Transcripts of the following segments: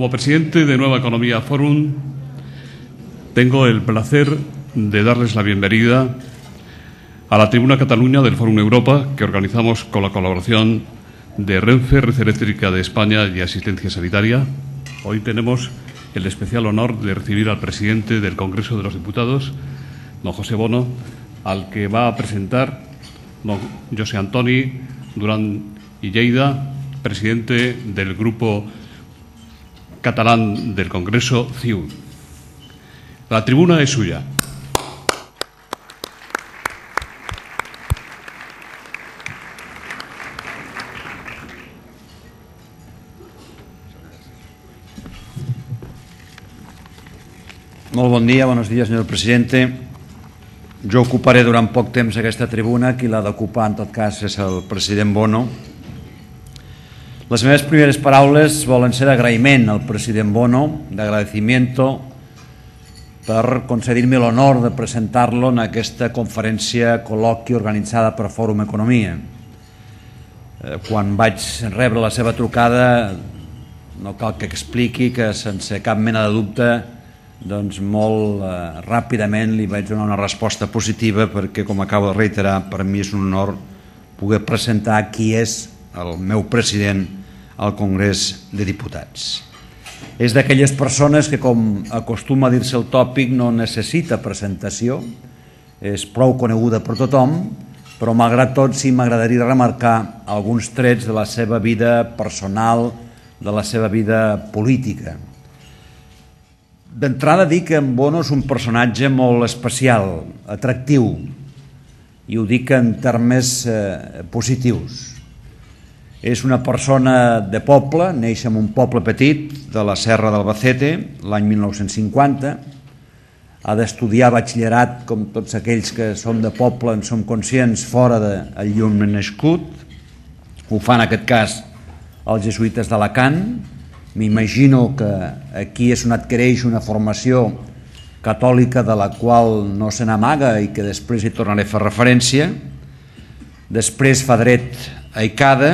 Como presidente de Nueva Economía Forum, tengo el placer de darles la bienvenida a la Tribuna Cataluña del Fórum Europa, que organizamos con la colaboración de Renfe, Red Eléctrica de España y Asistencia Sanitaria. Hoy tenemos el especial honor de recibir al presidente del Congreso de los Diputados, don José Bono, al que va a presentar don José Antoni Duran i Lleida, presidente del Grupo Catalán del Congreso, CIU. La tribuna es suya. Molt bon dia, buenos días, señor presidente. Jo ocuparé durant poc temps aquesta tribuna. Qui l'ha d'ocupar, en tot cas, és el president Bono. Les meves primeres paraules volen ser d'agraïment al president Bono, d'agradecimiento per concedir-me l'honor de presentar-lo en aquesta conferència col·loqui organitzada per Fòrum Economia. Quan vaig rebre la seva trucada, no cal que expliqui que sense cap mena de dubte, doncs molt ràpidament li vaig donar una resposta positiva, perquè, com acabo de reiterar, per mi és un honor poder presentar qui és el meu president al Congrés de Diputats. És d'aquelles persones que, com acostuma a dir-se el tòpic, no necessita presentació, és prou coneguda per tothom, però malgrat tot sí m'agradaria remarcar alguns trets de la seva vida personal, de la seva vida política. D'entrada dic que en Bono és un personatge molt especial, atractiu, i ho dic en termes positius. És una persona de poble, neix en un poble petit de la Serra d'Albacete l'any 1950, ha d'estudiar batxillerat, com tots aquells que som de poble en som conscients, fora del llum nascut. Ho fa en aquest cas els jesuïtes d'Alacant. M'imagino que aquí és on adquireix una formació catòlica de la qual no se n'amaga i que després hi tornaré a fer referència. Després fa dret a Icada,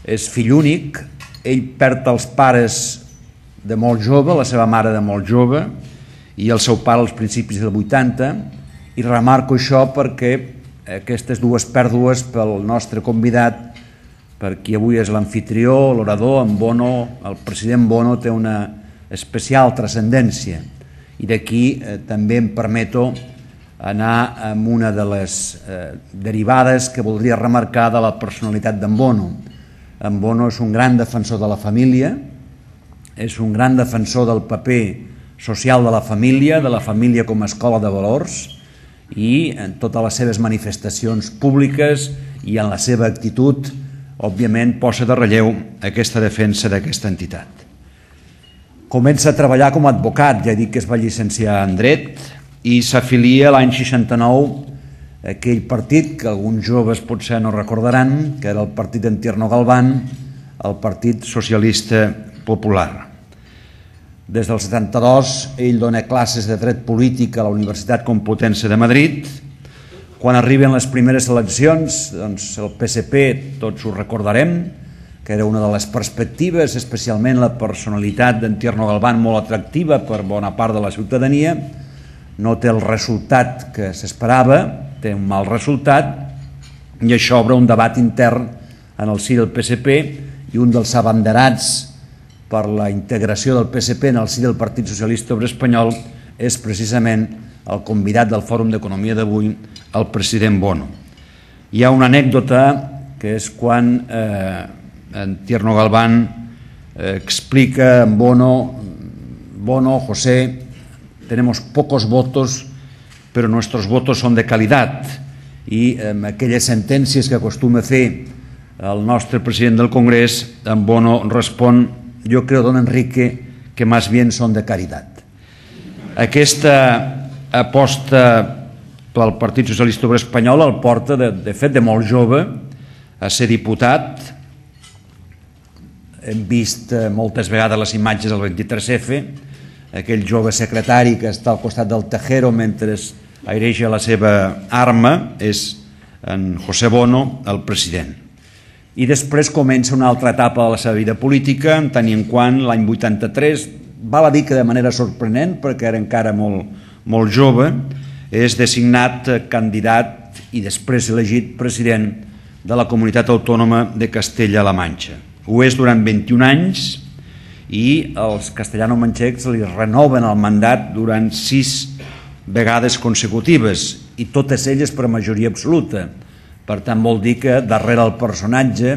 és fill únic, ell perd els pares de molt jove, la seva mare de molt jove i el seu pare als principis del 80, i remarco això perquè aquestes dues pèrdues pel nostre convidat, per qui avui és l'amfitrió, l'orador, en Bono, el president Bono, té una especial transcendència. I d'aquí també em permeto anar amb una de les derivades que voldria remarcar de la personalitat d'en Bono. En Bono és un gran defensor de la família, és un gran defensor del paper social de la família com a escola de valors, i en totes les seves manifestacions públiques i en la seva actitud, òbviament, posa de relleu aquesta defensa d'aquesta entitat. Comença a treballar com a advocat, ja he dit que es va llicenciar en dret, i s'afilia l'any 69 a aquell partit que alguns joves potser no recordaran, que era el partit d'en Tierno Galván, el Partit Socialista Popular. Des del 72 ell dona classes de dret polític a la Universitat Complutense de Madrid. Quan arriben les primeres eleccions, doncs el PSP, tots ho recordarem, que era una de les perspectives, especialment la personalitat d'en Tierno Galván molt atractiva per bona part de la ciutadania, no té el resultat que s'esperava, té un mal resultat, i això obre un debat intern en el si del PSP, i un dels abanderats per la integració del PSP en el si del Partit Socialista Obrer Espanyol és precisament el convidat del Fòrum d'Economia d'avui, el president Bono. Hi ha una anècdota que és quan en Tierno Galván explica a Bono, José, tenemos pocos votos, pero nuestros votos son de calidad. I amb aquelles sentències que acostuma a fer el nostre president del Congrés, en Bono respon: yo creo, don Enrique, que más bien son de caridad. Aquesta aposta pel Partit Socialista Obrer Espanyol el porta, de fet, de molt jove, a ser diputat. Hem vist moltes vegades les imatges del 23F, aquell jove secretari que està al costat del Tejero mentre aireja la seva arma, és en José Bono, el president. I després comença una altra etapa de la seva vida política, en tant i en quant l'any 83, val a dir que de manera sorprenent, perquè era encara molt jove, és designat candidat i després elegit president de la Comunitat Autònoma de Castella-La Manxa. Ho és durant 21 anys i els castellano-manxecs li renoven el mandat durant 6 vegades consecutives i totes elles per majoria absoluta. Per tant, vol dir que darrere el personatge,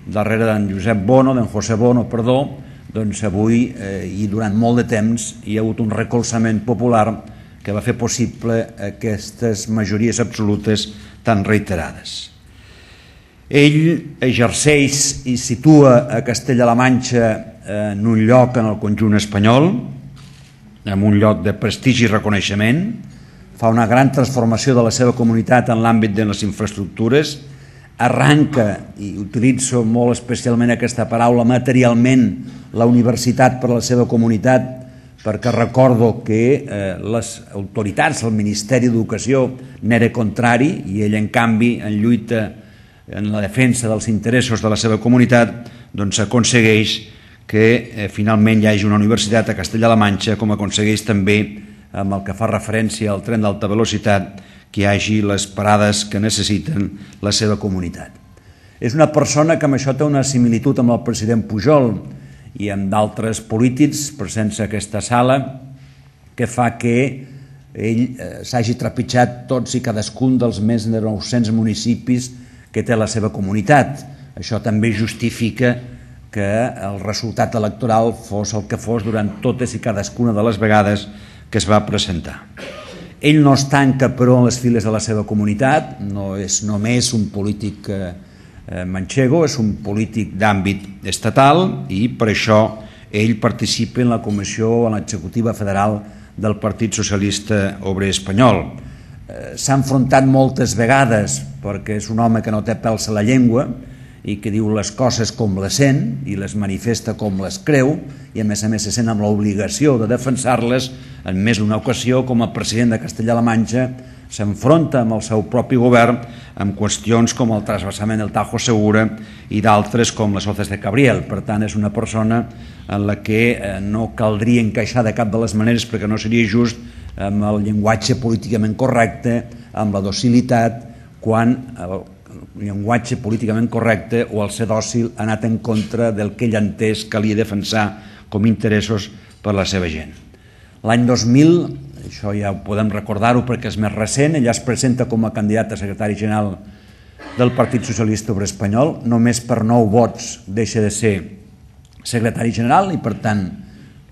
darrere d'en Josep Bono, d'en José Bono, perdó, doncs avui i durant molt de temps hi ha hagut un recolzament popular que va fer possible aquestes majories absolutes tan reiterades. Ell exerceix i situa a Castella-La Manxa en un lloc en el conjunt espanyol, en un lloc de prestigi i reconeixement, fa una gran transformació de la seva comunitat en l'àmbit de les infraestructures, arranca, i utilitzo molt especialment aquesta paraula, materialment la universitat per a la seva comunitat, perquè recordo que les autoritats, el Ministeri d'Educació n'era contrari i ell en canvi en lluita en la defensa dels interessos de la seva comunitat, doncs aconsegueix que finalment hi hagi una universitat a Castella-La Manxa, com aconsegueix també amb el que fa referència al tren d'alta velocitat, que hi hagi les parades que necessiten la seva comunitat. És una persona que amb això té una similitud amb el president Pujol i amb d'altres polítics presents a aquesta sala, que fa que ell s'hagi trepitjat tots i cadascun dels més de 900 municipis que té la seva comunitat. Això també justifica que el resultat electoral fos el que fos durant totes i cadascuna de les vegades que es va presentar. Ell no es tanca, però, en les files de la seva comunitat, no és només un polític manchego, és un polític d'àmbit estatal i per això ell participa en la comissió, en l'executiva federal del Partit Socialista Obrer Espanyol. S'ha enfrontat moltes vegades perquè és un home que no té pèls a la llengua i que diu les coses com les sent i les manifesta com les creu i a més se sent amb l'obligació de defensar-les. En més d'una ocasió, com a president de Castella-La Manxa, s'enfronta amb el seu propi govern amb qüestions com el trasbassament del Tajo Segura i d'altres com les Hoces de Cabriel. Per tant, és una persona en la que no caldria encaixar de cap de les maneres, perquè no seria just, amb el llenguatge políticament correcte, amb la docilitat, quan el llenguatge políticament correcte o el ser dòcil ha anat en contra del que ell ha entès calia defensar com interessos per la seva gent. L'any 2000, això ja ho podem recordar-ho perquè és més recent, ella es presenta com a candidat a secretari general del Partit Socialista Obrer Espanyol, només per 9 vots deixa de ser secretari general i per tant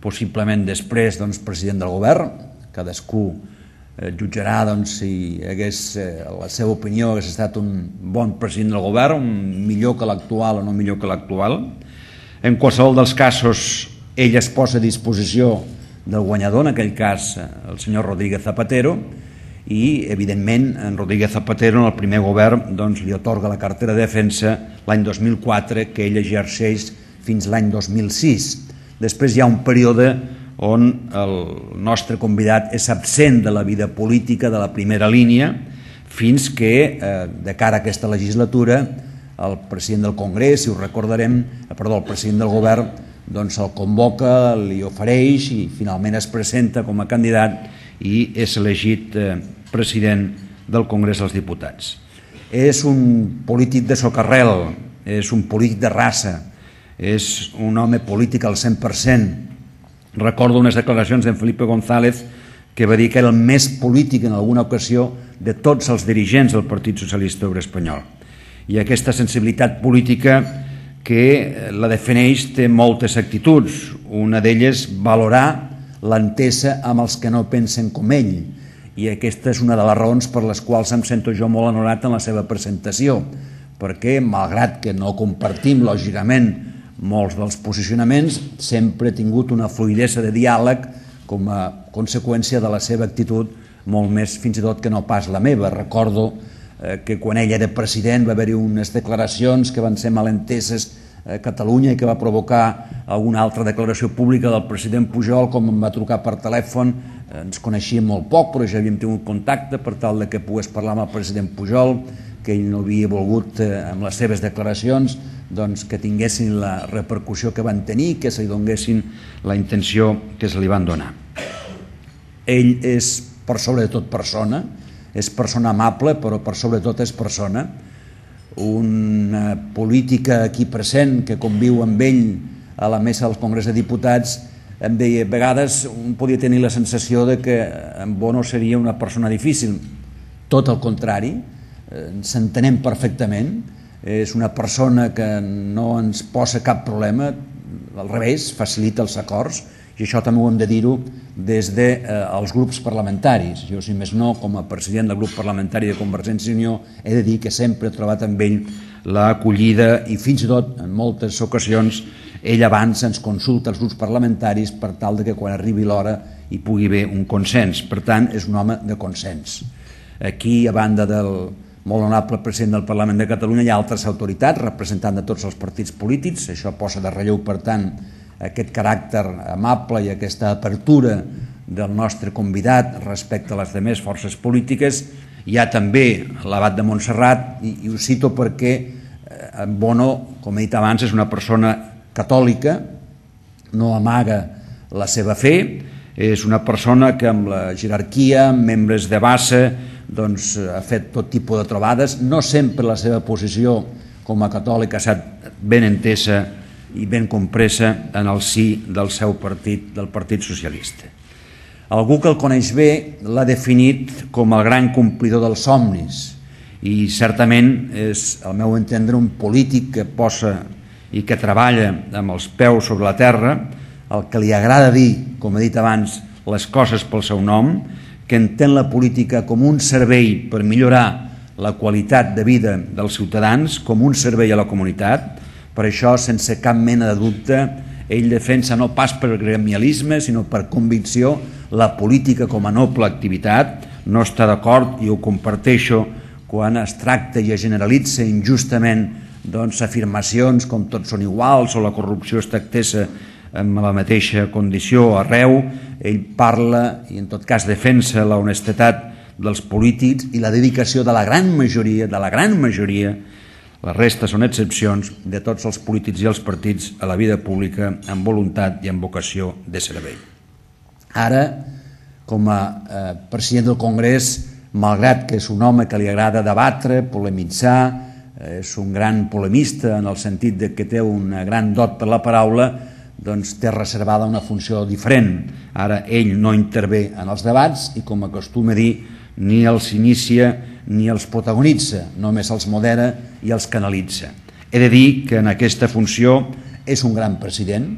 possiblement després president del govern. Cadascú jutjarà si la seva opinió hagués estat un bon president del govern, millor que l'actual o no millor que l'actual. En qualsevol dels casos, ell es posa a disposició del guanyador, en aquell cas el senyor Rodríguez Zapatero, i evidentment en Rodríguez Zapatero en el primer govern li atorga la cartera de defensa l'any 2004, que ell exerceix fins l'any 2006. Després hi ha un període on el nostre convidat és absent de la vida política de la primera línia fins que, de cara a aquesta legislatura, el president del Congrés, si ho recordarem, el president del govern, el convoca, li ofereix i finalment es presenta com a candidat i és elegit president del Congrés dels Diputats. És un polític de socarrel, és un polític de raça, és un home polític al 100%. Recordo unes declaracions d'en Felipe González que va dir que era el més polític en alguna ocasió de tots els dirigents del Partit Socialista Obrer Espanyol. I aquesta sensibilitat política que la defineix té moltes actituds. Una d'elles, valorar l'entesa amb els que no pensen com ell. I aquesta és una de les raons per les quals em sento jo molt honorat en la seva presentació, perquè, malgrat que no compartim, lògicament, molts dels posicionaments, sempre he tingut una fluïdesa de diàleg com a conseqüència de la seva actitud, molt més fins i tot que no pas la meva. Recordo que quan ell era president va haver-hi unes declaracions que van ser malenteses a Catalunya i que va provocar alguna altra declaració pública del president Pujol, com em va trucar per telèfon. Ens coneixíem molt poc, però ja havíem tingut contacte per tal que pogués parlar amb el president Pujol, que ell no havia volgut, amb les seves declaracions, que tinguessin la repercussió que van tenir, que se li donguessin la intenció que se li van donar. Ell és, per sobre de tot, persona, és persona amable, però per sobre de tot és persona. Una política aquí present que conviu amb ell a la mesa del Congrés de Diputats em deia, a vegades un podia tenir la sensació de que en Bono seria una persona difícil. Tot el contrari, ens entenem perfectament, és una persona que no ens posa cap problema, al revés, facilita els acords, i això també ho hem de dir-ho des dels grups parlamentaris. Jo, si més no, com a president del grup parlamentari de Convergència i Unió, he de dir que sempre he trobat amb ell l'acollida i fins i tot, en moltes ocasions, ell abans ens consulta els grups parlamentaris per tal que quan arribi l'hora hi pugui haver un consens. Per tant, és un home de consens. Aquí, a banda del molt honorable president del Parlament de Catalunya, hi ha altres autoritats, representant de tots els partits polítics. Això posa de relleu, per tant, aquest caràcter amable i aquesta apertura del nostre convidat respecte a les demés forces polítiques. Hi ha també l'abat de Montserrat, i ho cito perquè Bono, com he dit abans, és una persona catòlica, no amaga la seva fe, és una persona que amb la jerarquia, amb membres de base, ha fet tot tipus de trobades. No sempre la seva posició com a catòlic ha estat ben entesa i ben compresa en el si del seu partit, del Partit Socialista. Algú que el coneix bé l'ha definit com el gran complidor dels somnis i certament és, al meu entendre, un polític que posa i que treballa amb els peus sobre la terra, el que li agrada dir, com he dit abans, les coses pel seu nom, que entén la política com un servei per millorar la qualitat de vida dels ciutadans, com un servei a la comunitat. Per això, sense cap mena de dubte, ell defensa no pas per gremialisme, sinó per convicció la política com a noble activitat. No està d'acord, i ho comparteixo, quan es tracta i es generalitza injustament afirmacions com tots són iguals o la corrupció està estesa amb la mateixa condició arreu. Ell parla i en tot cas defensa la honestedat dels polítics i la dedicació de la gran majoria, la resta són excepcions, de tots els polítics i els partits a la vida pública amb voluntat i amb vocació de servei. Ara, com a president del Congrés, malgrat que és un home que li agrada debatre, polemitzar, és un gran polemista en el sentit que té una gran dot per la paraula, té reservada una funció diferent. Ara ell no intervé en els debats i, com acostuma a dir, ni els inicia ni els protagonitza, només els modera i els canalitza. He de dir que en aquesta funció és un gran president,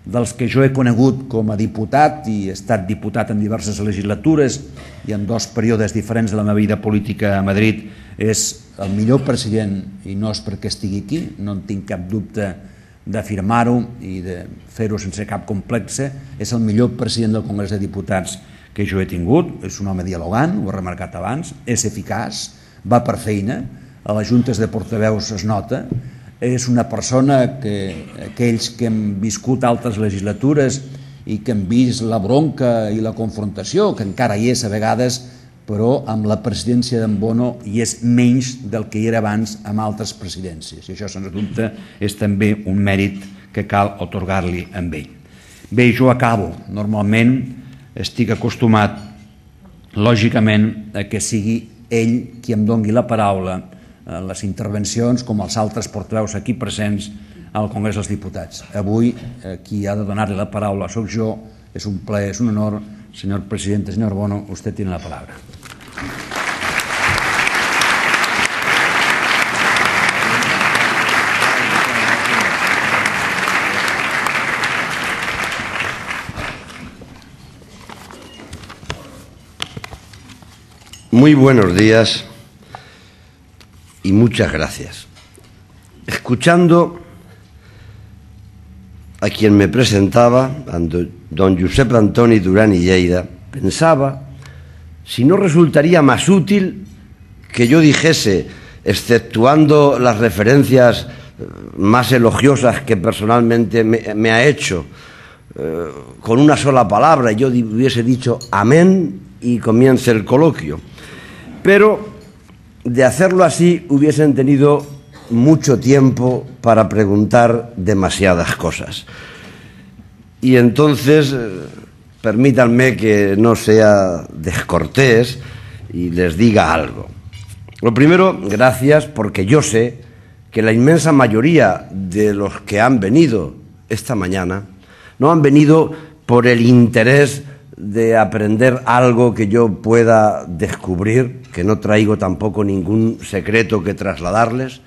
dels que jo he conegut com a diputat i he estat diputat en diverses legislatures i en dos períodes diferents de la meva vida política a Madrid. És el millor president, i no és perquè estigui aquí, no en tinc cap dubte d'afirmar-ho i de fer-ho sense cap complexe, és el millor president del Congrés de Diputats que jo he tingut. És un home dialogant, ho he remarcat abans, és eficaç, va per feina, a les juntes de portaveus es nota, és una persona que aquells que hem viscut altres legislatures i que hem vist la bronca i la confrontació, que encara hi és a vegades, però amb la presidència d'en Bono hi és menys del que hi era abans amb altres presidències. I això, sens dubte, és també un mèrit que cal atorgar-li amb ell. Bé, jo acabo. Normalment estic acostumat, lògicament, a que sigui ell qui em doni la paraula en les intervencions, com els altres portaveus aquí presents al Congrés dels Diputats. Avui, qui ha de donar-li la paraula soc jo. És un plaer, és un honor. Señor presidente, señor Bono, usted tiene la palabra. Muy buenos días y muchas gracias. Escuchando a quien me presentaba, don Josep Antoni Duran i Lleida, pensaba si no resultaría más útil que yo dijese, exceptuando las referencias más elogiosas que personalmente me ha hecho, con una sola palabra, yo hubiese dicho amén y comience el coloquio. Pero de hacerlo así hubiesen tenido mucho tiempo para preguntar demasiadas cosas. Y entonces, permítanme que no sea descortés y les diga algo. Lo primero, gracias, porque yo sé que la inmensa mayoría de los que han venido esta mañana no han venido por el interés de aprender algo que yo pueda descubrir, que no traigo tampoco ningún secreto que trasladarles.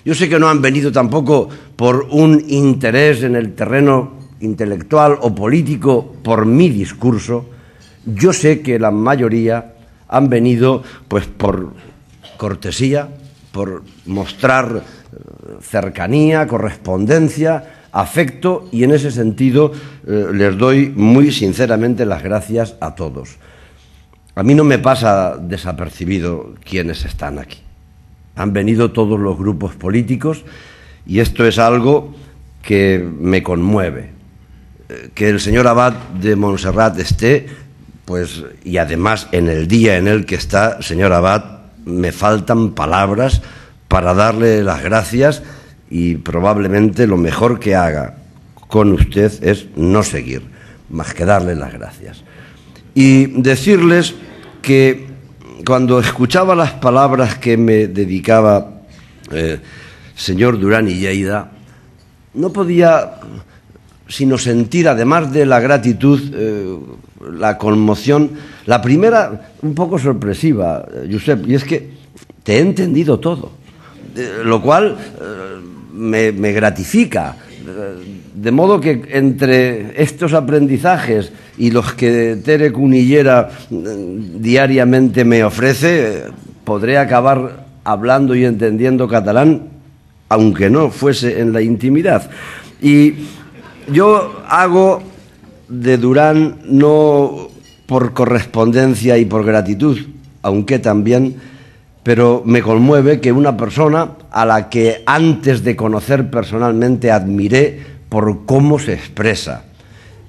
Yo sé que no han venido tampoco por un interés en el terreno intelectual o político por mi discurso. Yo sé que la mayoría han venido pues por cortesía, por mostrar cercanía, correspondencia, afecto, y en ese sentido les doy muy sinceramente las gracias a todos. A mí no me pasa desapercibido quienes están aquí. Han venido todos los grupos políticos y esto es algo que me conmueve. Que el señor Abad de Montserrat esté, pues, y además en el día en el que está, señor Abad, me faltan palabras para darle las gracias, y probablemente lo mejor que haga con usted es no seguir, más que darle las gracias. Y decirles que cuando escuchaba las palabras que me dedicaba señor Duran i Lleida, no podía sino sentir, además de la gratitud, la conmoción, la primera un poco sorpresiva, Josep, y es que te he entendido todo, lo cual me gratifica, de modo que entre estos aprendizajes y los que Tere Cunillera diariamente me ofrece, podré acabar hablando y entendiendo catalán, aunque no fuese en la intimidad. Y yo hago de Duran no por correspondencia y por gratitud, aunque también, pero me conmueve que una persona a la que antes de conocer personalmente admiré por cómo se expresa.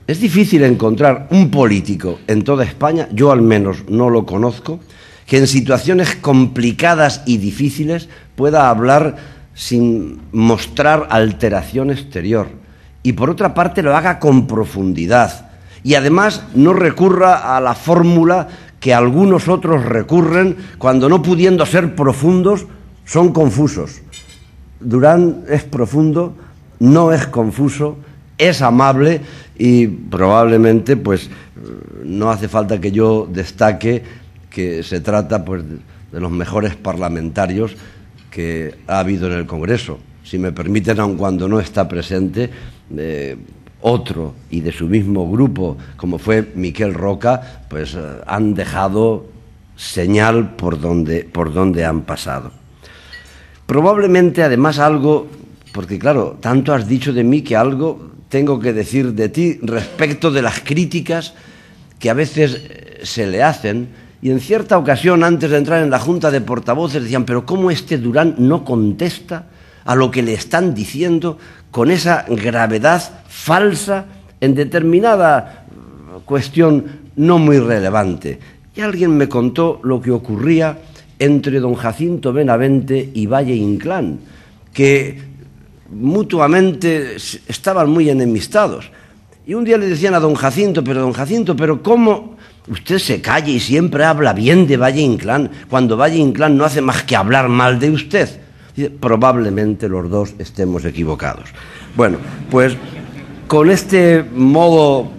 Es difícil encontrar un político en toda España, yo al menos no lo conozco, que en situaciones complicadas y difíciles pueda hablar sin mostrar alteración exterior y por otra parte lo haga con profundidad y además no recurra a la fórmula que algunos otros recurren cuando, no pudiendo ser profundos, son confusos. Duran es profundo, no es confuso, es amable y probablemente pues no hace falta que yo destaque que se trata pues de los mejores parlamentarios que ha habido en el Congreso. Si me permiten, aun cuando no está presente, otro y de su mismo grupo, como fue Miquel Roca, pues han dejado señal por donde han pasado. Probablemente, además, algo, porque claro, tanto has dicho de mí que algo tengo que decir de ti respecto de las críticas que a veces se le hacen, y en cierta ocasión, antes de entrar en la Junta de Portavoces, decían, pero ¿cómo este Duran no contesta a lo que le están diciendo con esa gravedad falsa en determinada cuestión no muy relevante? Y alguien me contó lo que ocurría entre don Jacinto Benavente y Valle Inclán, que mutuamente estaban muy enemistados. Y un día le decían a don Jacinto, pero ¿cómo usted se calla y siempre habla bien de Valle Inclán, cuando Valle Inclán no hace más que hablar mal de usted? Dice, probablemente los dos estemos equivocados. Bueno, pues con este modo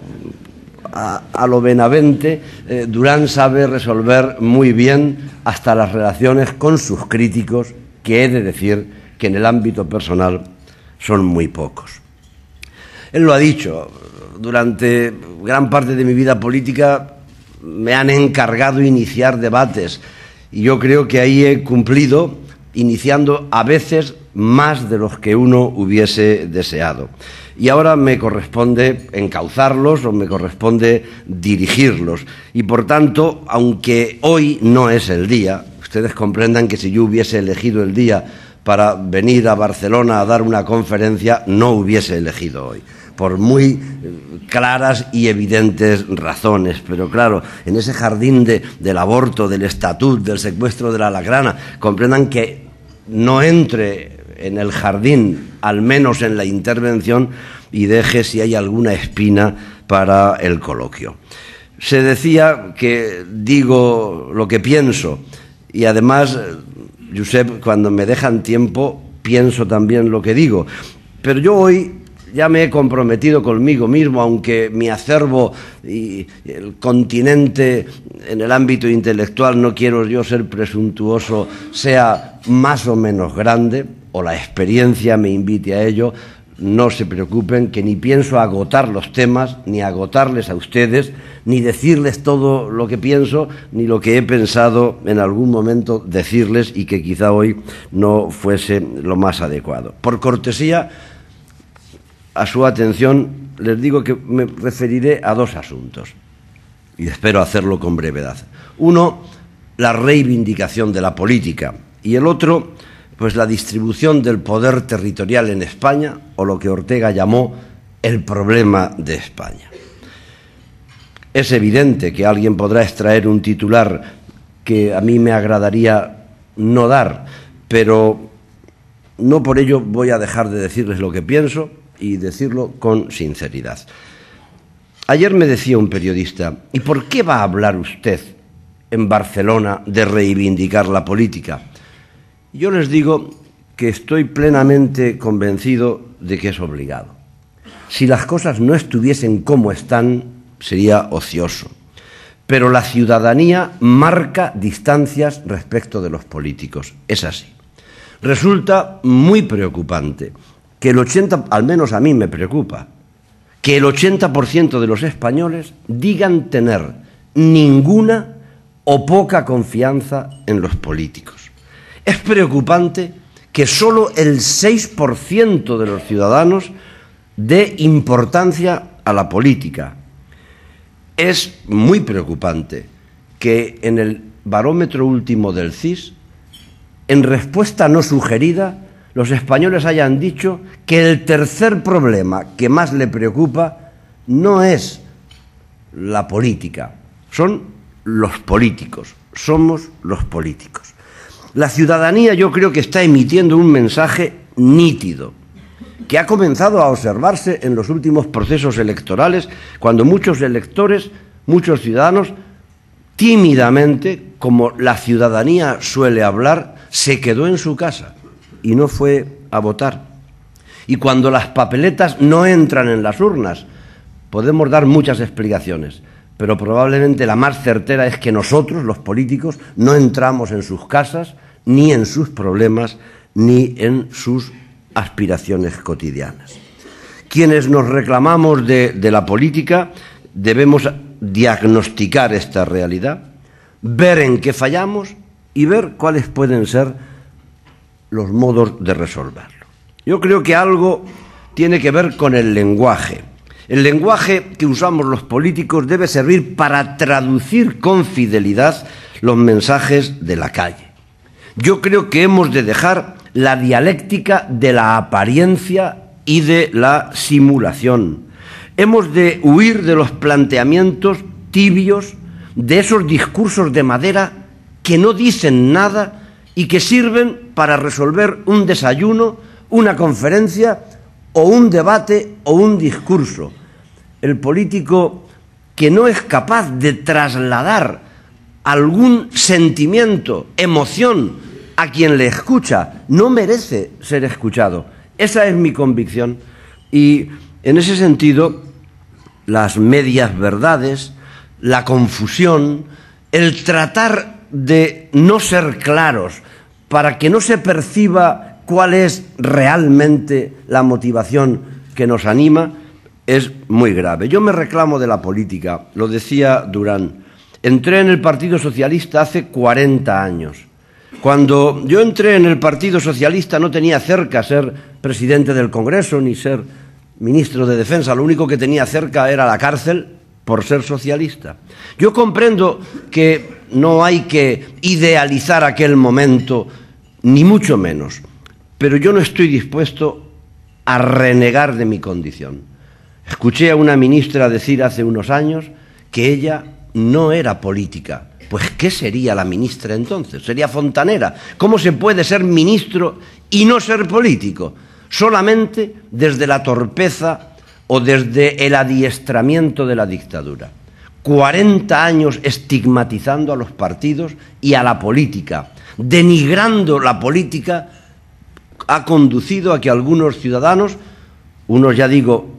a lo Benavente, Duran sabe resolver muy bien hasta las relaciones con sus críticos, que he de decir que en el ámbito personal son muy pocos. Él lo ha dicho, durante gran parte de mi vida política me han encargado iniciar debates y yo creo que ahí he cumplido, iniciando a veces más de los que uno hubiese deseado. Y ahora me corresponde encauzarlos o me corresponde dirigirlos. Y por tanto, aunque hoy no es el día, ustedes comprendan que si yo hubiese elegido el día para venir a Barcelona a dar una conferencia, no hubiese elegido hoy. por muy claras y evidentes razones. Pero claro, en ese jardín del aborto, del estatut, del secuestro de la lacrana, comprendan que no entre en el jardín, al menos en la intervención, y deje si hay alguna espina para el coloquio. Se decía que digo lo que pienso, y además, Josep, cuando me dejan tiempo, pienso también lo que digo. Pero yo hoy ya me he comprometido conmigo mismo, aunque mi acervo y el continente en el ámbito intelectual, no quiero yo ser presuntuoso, sea más o menos grande, o la experiencia me invite a ello. No se preocupen, que ni pienso agotar los temas, ni agotarles a ustedes, ni decirles todo lo que pienso, ni lo que he pensado en algún momento decirles y que quizá hoy no fuese lo más adecuado. Por cortesía a su atención, les digo que me referiré a dos asuntos y espero hacerlo con brevedad. Uno, la reivindicación de la política, y el otro, pues la distribución del poder territorial en España, o lo que Ortega llamó el problema de España. Es evidente que alguien podrá extraer un titular que a mí me agradaría no dar, pero no por ello voy a dejar de decirles lo que pienso y decirlo con sinceridad. Ayer me decía un periodista, ¿y por qué va a hablar usted en Barcelona de reivindicar la política? Yo les digo que estoy plenamente convencido de que es obligado. Si las cosas no estuviesen como están, sería ocioso. Pero la ciudadanía marca distancias respecto de los políticos. Es así. Resulta muy preocupante que al menos a mí me preocupa, que el 80% de los españoles digan tener ninguna o poca confianza en los políticos. Es preocupante que solo el 6% de los ciudadanos dé importancia a la política. Es muy preocupante que en el barómetro último del CIS, en respuesta no sugerida, los españoles hayan dicho que el tercer problema que más le preocupa no es la política, son los políticos, somos los políticos. La ciudadanía, yo creo que está emitiendo un mensaje nítido, que ha comenzado a observarse en los últimos procesos electorales, cuando muchos electores, muchos ciudadanos, tímidamente, como la ciudadanía suele hablar, se quedó en su casa y no fue a votar. Y cuando las papeletas no entran en las urnas, podemos dar muchas explicaciones, pero probablemente la más certera es que nosotros, los políticos, no entramos en sus casas, ni en sus problemas, ni en sus aspiraciones cotidianas. Quienes nos reclamamos de la política debemos diagnosticar esta realidad, ver en qué fallamos y ver cuáles pueden ser los modos de resolverlo. Yo creo que algo tiene que ver con el lenguaje. El lenguaje que usamos los políticos debe servir para traducir con fidelidad los mensajes de la calle. Yo creo que hemos de dejar la dialéctica de la apariencia y de la simulación. Hemos de huir de los planteamientos tibios, de esos discursos de madera que no dicen nada y que sirven para resolver un desayuno, una conferencia o un debate o un discurso. El político que no es capaz de trasladar algún sentimiento, emoción a quien le escucha, no merece ser escuchado. Esa es mi convicción y en ese sentido las medias verdades, la confusión, el tratar de no ser claros para que no se perciba cuál es realmente la motivación que nos anima, es muy grave. Yo me reclamo de la política, lo decía Durán. Entré en el Partido Socialista hace 40 años. Cuando yo entré en el Partido Socialista no tenía cerca ser presidente del Congreso ni ser ministro de Defensa. Lo único que tenía cerca era la cárcel por ser socialista. Yo comprendo que no hay que idealizar aquel momento, ni mucho menos, pero yo no estoy dispuesto a renegar de mi condición. Escuché a una ministra decir hace unos años que ella no era política. Pues, ¿qué sería la ministra entonces? ¿Sería fontanera? ¿Cómo se puede ser ministro y no ser político? Solamente desde la torpeza o desde el adiestramiento de la dictadura. 40 años estigmatizando a los partidos y a la política, denigrando la política, ha conducido a que algunos ciudadanos, unos ya digo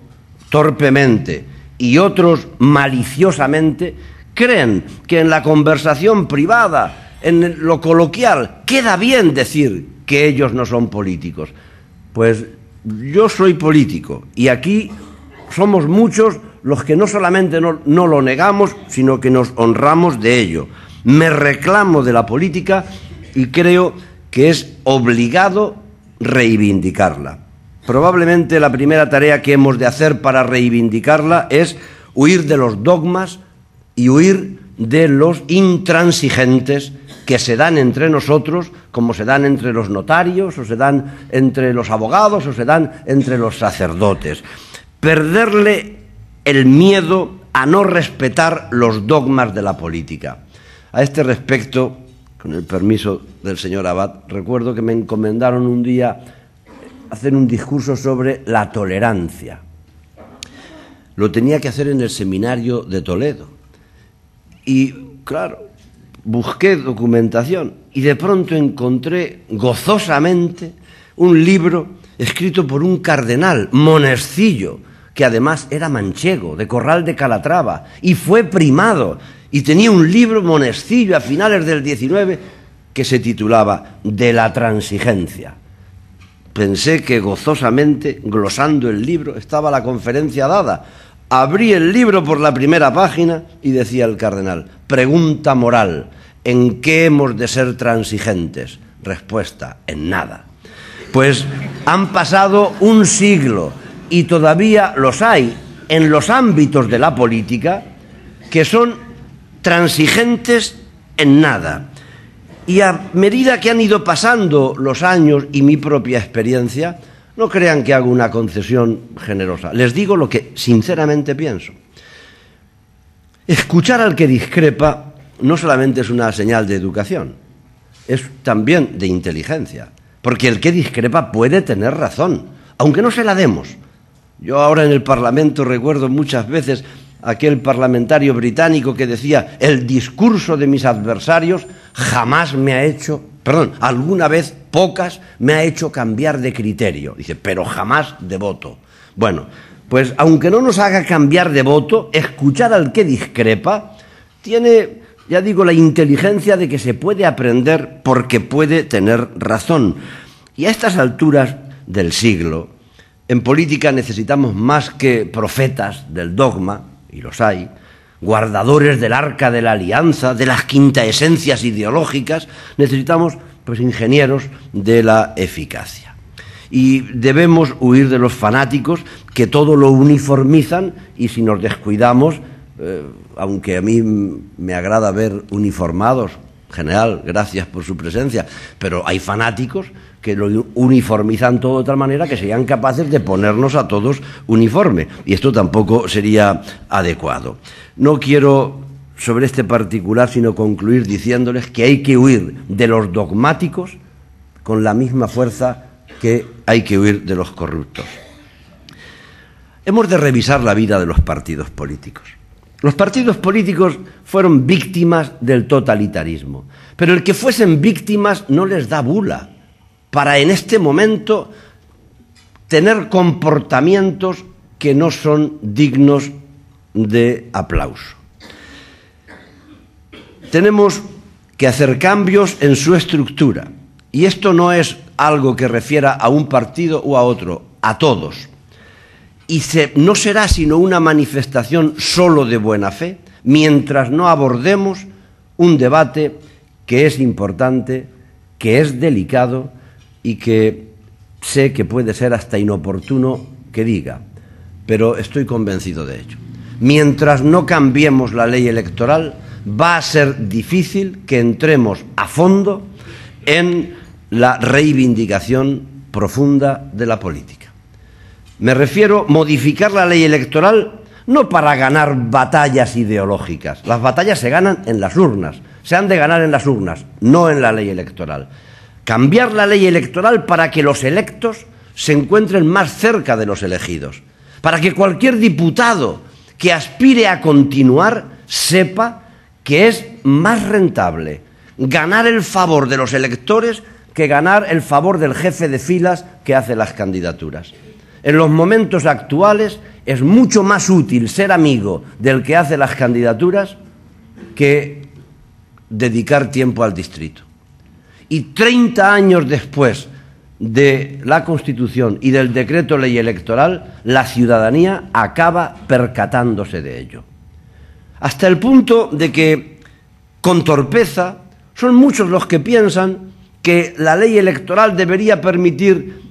torpemente y otros maliciosamente, creen que en la conversación privada, en lo coloquial, queda bien decir que ellos no son políticos. Pues yo soy político y aquí somos muchos los que no solamente no lo negamos, sino que nos honramos de ello. Me reclamo de la política y creo que es obligado reivindicarla. Probablemente la primera tarea que hemos de hacer para reivindicarla es huir de los dogmas y huir de los intransigentes que se dan entre nosotros, como se dan entre los notarios, o se dan entre los abogados, o se dan entre los sacerdotes. Perderle el miedo a no respetar los dogmas de la política. A este respecto, con el permiso del señor Abad, recuerdo que me encomendaron un día hacer un discurso sobre la tolerancia. Lo tenía que hacer en el seminario de Toledo. Y, claro, busqué documentación y de pronto encontré gozosamente un libro escrito por un cardenal, Monescillo, que además era manchego, de Corral de Calatrava, y fue primado, y tenía un libro, Monescillo, a finales del 19, que se titulaba De la transigencia. Pensé que gozosamente, glosando el libro, estaba la conferencia dada. Abrí el libro por la primera página y decía el cardenal: pregunta moral, ¿en qué hemos de ser transigentes? Respuesta: en nada. Pues han pasado un siglo y todavía los hay en los ámbitos de la política que son transigentes en nada. Y a medida que han ido pasando los años y mi propia experiencia, no crean que hago una concesión generosa. Les digo lo que sinceramente pienso. Escuchar al que discrepa no solamente es una señal de educación, es también de inteligencia. Porque el que discrepa puede tener razón, aunque no se la demos. Yo ahora en el Parlamento recuerdo muchas veces aquel parlamentario británico que decía: el discurso de mis adversarios jamás me ha hecho, alguna vez, pocas, me ha hecho cambiar de criterio. Dice, pero jamás de voto. Bueno, pues aunque no nos haga cambiar de voto, escuchar al que discrepa tiene, ya digo, la inteligencia de que se puede aprender porque puede tener razón. Y a estas alturas del siglo, en política necesitamos más que profetas del dogma, y los hay, guardadores del arca de la alianza, de las quintaesencias ideológicas, necesitamos pues ingenieros de la eficacia. Y debemos huir de los fanáticos que todo lo uniformizan, y si nos descuidamos, aunque a mí me agrada ver uniformados, general, gracias por su presencia, pero hay fanáticos que lo uniformizan todo de tal manera que serían capaces de ponernos a todos uniforme, y esto tampoco sería adecuado. No quiero sobre este particular sino concluir diciéndoles que hay que huir de los dogmáticos con la misma fuerza que hay que huir de los corruptos. Hemos de revisar la vida de los partidos políticos. Los partidos políticos fueron víctimas del totalitarismo, pero el que fuesen víctimas no les da bula para en este momento tener comportamientos que no son dignos de aplauso. Tenemos que hacer cambios en su estructura, y esto no es algo que refiera a un partido o a otro, a todos. Y no será sino una manifestación solo de buena fe mientras no abordemos un debate que es importante, que es delicado y que sé que puede ser hasta inoportuno que diga, pero estoy convencido de ello. Mientras no cambiemos la ley electoral, va a ser difícil que entremos a fondo en la reivindicación profunda de la política. Me refiero a modificar la ley electoral no para ganar batallas ideológicas. Las batallas se ganan en las urnas, se han de ganar en las urnas, no en la ley electoral. Cambiar la ley electoral para que los electos se encuentren más cerca de los elegidos, para que cualquier diputado que aspire a continuar sepa que es más rentable ganar el favor de los electores que ganar el favor del jefe de filas que hace las candidaturas. En los momentos actuales es mucho más útil ser amigo del que hace las candidaturas que dedicar tiempo al distrito. Y 30 años después de la Constitución y del decreto ley electoral, la ciudadanía acaba percatándose de ello. Hasta el punto de que, con torpeza, son muchos los que piensan que la ley electoral debería permitir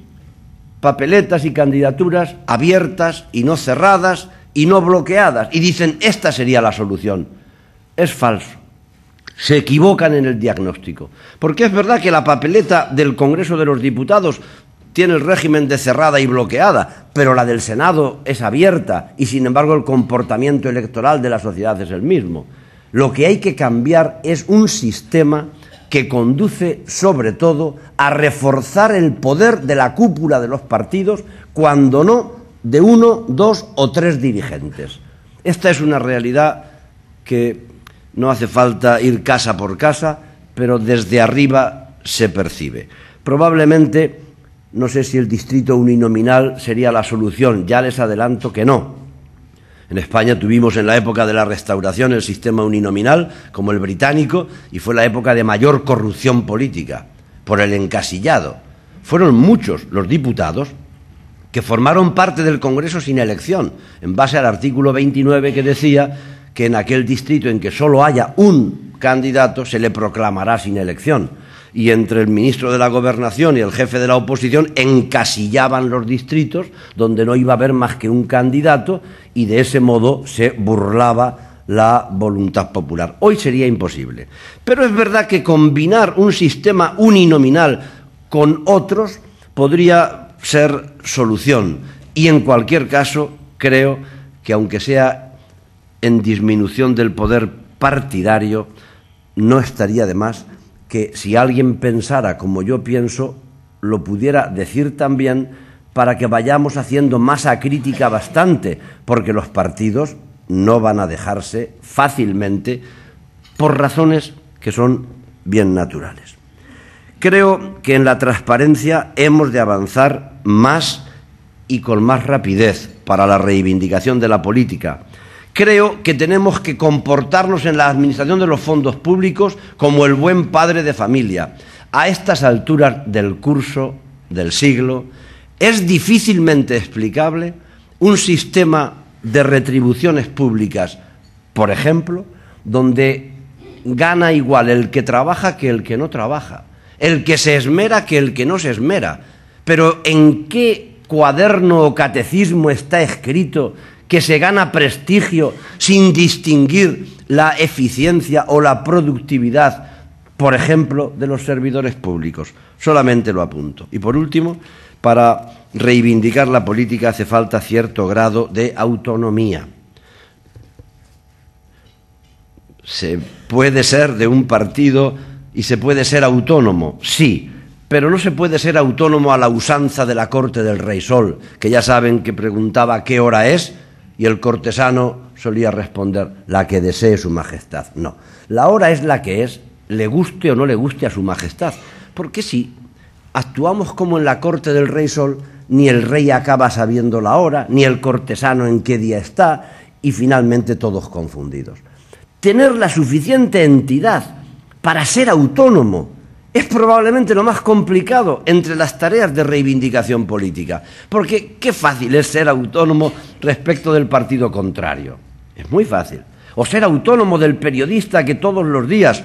papeletas y candidaturas abiertas y no cerradas y no bloqueadas. Y dicen, esta sería la solución. Es falso. Se equivocan en el diagnóstico. Porque es verdad que la papeleta del Congreso de los Diputados tiene el régimen de cerrada y bloqueada, pero la del Senado es abierta y, sin embargo, el comportamiento electoral de la sociedad es el mismo. Lo que hay que cambiar es un sistema que conduce, sobre todo, a reforzar el poder de la cúpula de los partidos, cuando no de 1, 2 o 3 dirigentes. Esta es una realidad que no hace falta ir casa por casa, pero desde arriba se percibe. Probablemente, no sé si el distrito uninominal sería la solución, ya les adelanto que no. En España tuvimos en la época de la Restauración el sistema uninominal, como el británico, y fue la época de mayor corrupción política, por el encasillado. Fueron muchos los diputados que formaron parte del Congreso sin elección, en base al artículo 29 que decía que en aquel distrito en que solo haya un candidato se le proclamará sin elección. Y entre el ministro de la Gobernación y el jefe de la oposición encasillaban los distritos donde no iba a haber más que un candidato, y de ese modo se burlaba la voluntad popular. Hoy sería imposible. Pero es verdad que combinar un sistema uninominal con otros podría ser solución. Y en cualquier caso, creo que aunque sea en disminución del poder partidario, no estaría de más que, si alguien pensara como yo pienso, lo pudiera decir también, para que vayamos haciendo masa crítica bastante, porque los partidos no van a dejarse fácilmente por razones que son bien naturales. Creo que en la transparencia hemos de avanzar más y con más rapidez para la reivindicación de la política. Creo que tenemos que comportarnos en la administración de los fondos públicos como el buen padre de familia. A estas alturas del curso, del siglo, es difícilmente explicable un sistema de retribuciones públicas, por ejemplo, donde gana igual el que trabaja que el que no trabaja, el que se esmera que el que no se esmera. Pero ¿en qué cuaderno o catecismo está escrito que se gana prestigio sin distinguir la eficiencia o la productividad, por ejemplo, de los servidores públicos? Solamente lo apunto. Y por último, para reivindicar la política hace falta cierto grado de autonomía. Se puede ser de un partido y se puede ser autónomo, sí, pero no se puede ser autónomo a la usanza de la corte del Rey Sol, que ya saben que preguntaba qué hora es, y el cortesano solía responder, la que desee su majestad. No, la hora es la que es, le guste o no le guste a su majestad, porque si actuamos como en la corte del Rey Sol, ni el rey acaba sabiendo la hora, ni el cortesano en qué día está, y finalmente todos confundidos. Tener la suficiente entidad para ser autónomo es probablemente lo más complicado entre las tareas de reivindicación política, porque qué fácil es ser autónomo respecto del partido contrario. Es muy fácil. O ser autónomo del periodista que todos los días,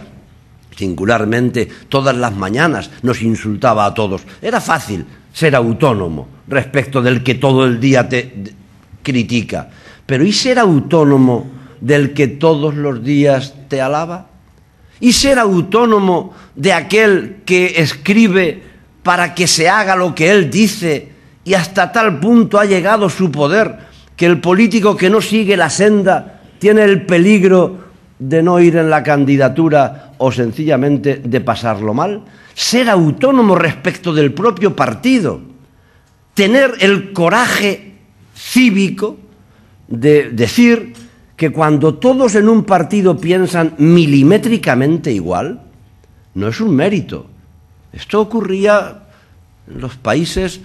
singularmente todas las mañanas, nos insultaba a todos. Era fácil ser autónomo respecto del que todo el día te critica. Pero ¿y ser autónomo del que todos los días te alaba? ¿Y ser autónomo de aquel que escribe para que se haga lo que él dice y hasta tal punto ha llegado su poder que el político que no sigue la senda tiene el peligro de no ir en la candidatura o sencillamente de pasarlo mal. Ser autónomo respecto del propio partido, tener el coraje cívico de decir que cuando todos en un partido piensan milimétricamente igual, no es un mérito. Esto ocurría en los países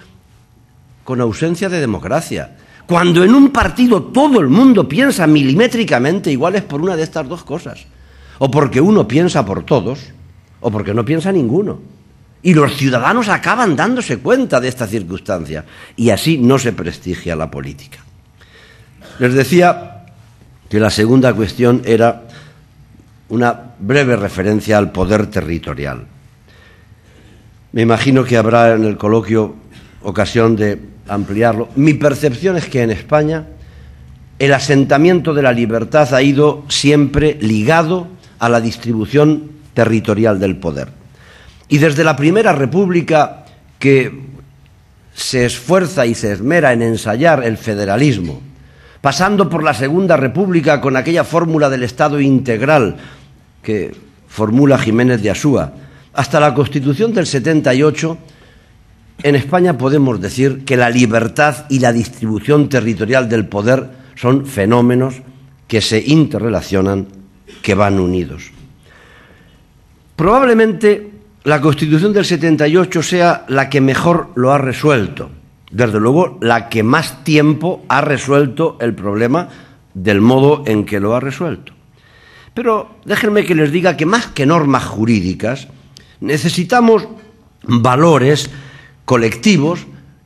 con ausencia de democracia. Cuando en un partido todo el mundo piensa milimétricamente igual es por una de estas dos cosas. O porque uno piensa por todos, o porque no piensa ninguno. Y los ciudadanos acaban dándose cuenta de esta circunstancia. Y así no se prestigia la política. Les decía que la segunda cuestión era una breve referencia al poder territorial. Me imagino que habrá en el coloquio ocasión de ampliarlo. Mi percepción es que en España el asentamiento de la libertad ha ido siempre ligado a la distribución territorial del poder. Y desde la Primera República, que se esfuerza y se esmera en ensayar el federalismo, pasando por la Segunda República con aquella fórmula del Estado integral que formula Jiménez de Asúa, hasta la Constitución del 78, en España podemos decir que la libertad y la distribución territorial del poder son fenómenos que se interrelacionan, que van unidos. Probablemente la Constitución del 78 sea la que mejor lo ha resuelto, desde luego la que más tiempo ha resuelto el problema del modo en que lo ha resuelto. Pero déjenme que les diga que más que normas jurídicas, necesitamos valores colectivos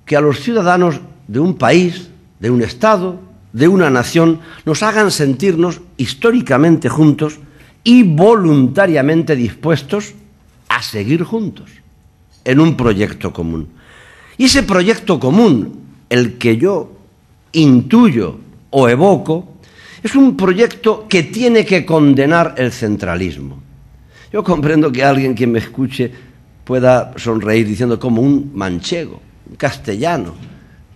que a los ciudadanos de un país, de un Estado, de una nación, nos hagan sentirnos históricamente juntos y voluntariamente dispuestos a seguir juntos en un proyecto común. Y ese proyecto común, el que yo intuyo o evoco, es un proyecto que tiene que condenar el centralismo. Yo comprendo que alguien que me escuche pueda sonreír diciendo como un manchego, un castellano,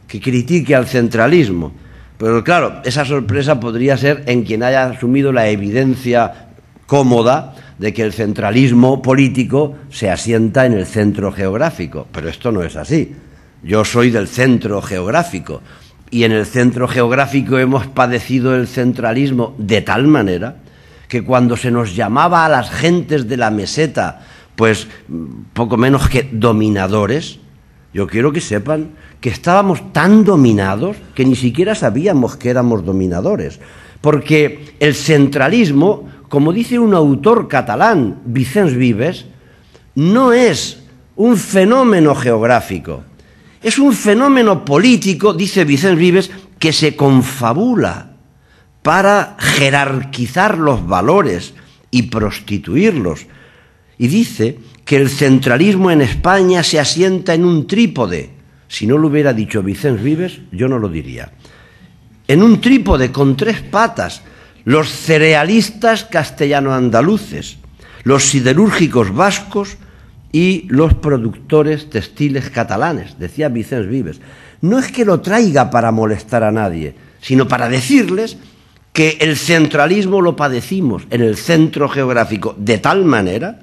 que critique al centralismo. Pero claro, esa sorpresa podría ser en quien haya asumido la evidencia cómoda de que el centralismo político se asienta en el centro geográfico. Pero esto no es así. Yo soy del centro geográfico y en el centro geográfico hemos padecido el centralismo de tal manera que cuando se nos llamaba a las gentes de la meseta, pues poco menos que dominadores, yo quiero que sepan que estábamos tan dominados que ni siquiera sabíamos que éramos dominadores. Porque el centralismo, como dice un autor catalán, Vicens Vives, no es un fenómeno geográfico. Es un fenómeno político, dice Vicens Vives, que se confabula para jerarquizar los valores y prostituirlos. Y dice que el centralismo en España se asienta en un trípode. Si no lo hubiera dicho Vicens Vives, yo no lo diría. En un trípode con tres patas: los cerealistas castellano-andaluces, los siderúrgicos vascos y los productores textiles catalanes, decía Vicens Vives. No es que lo traiga para molestar a nadie, sino para decirles que el centralismo lo padecimos en el centro geográfico de tal manera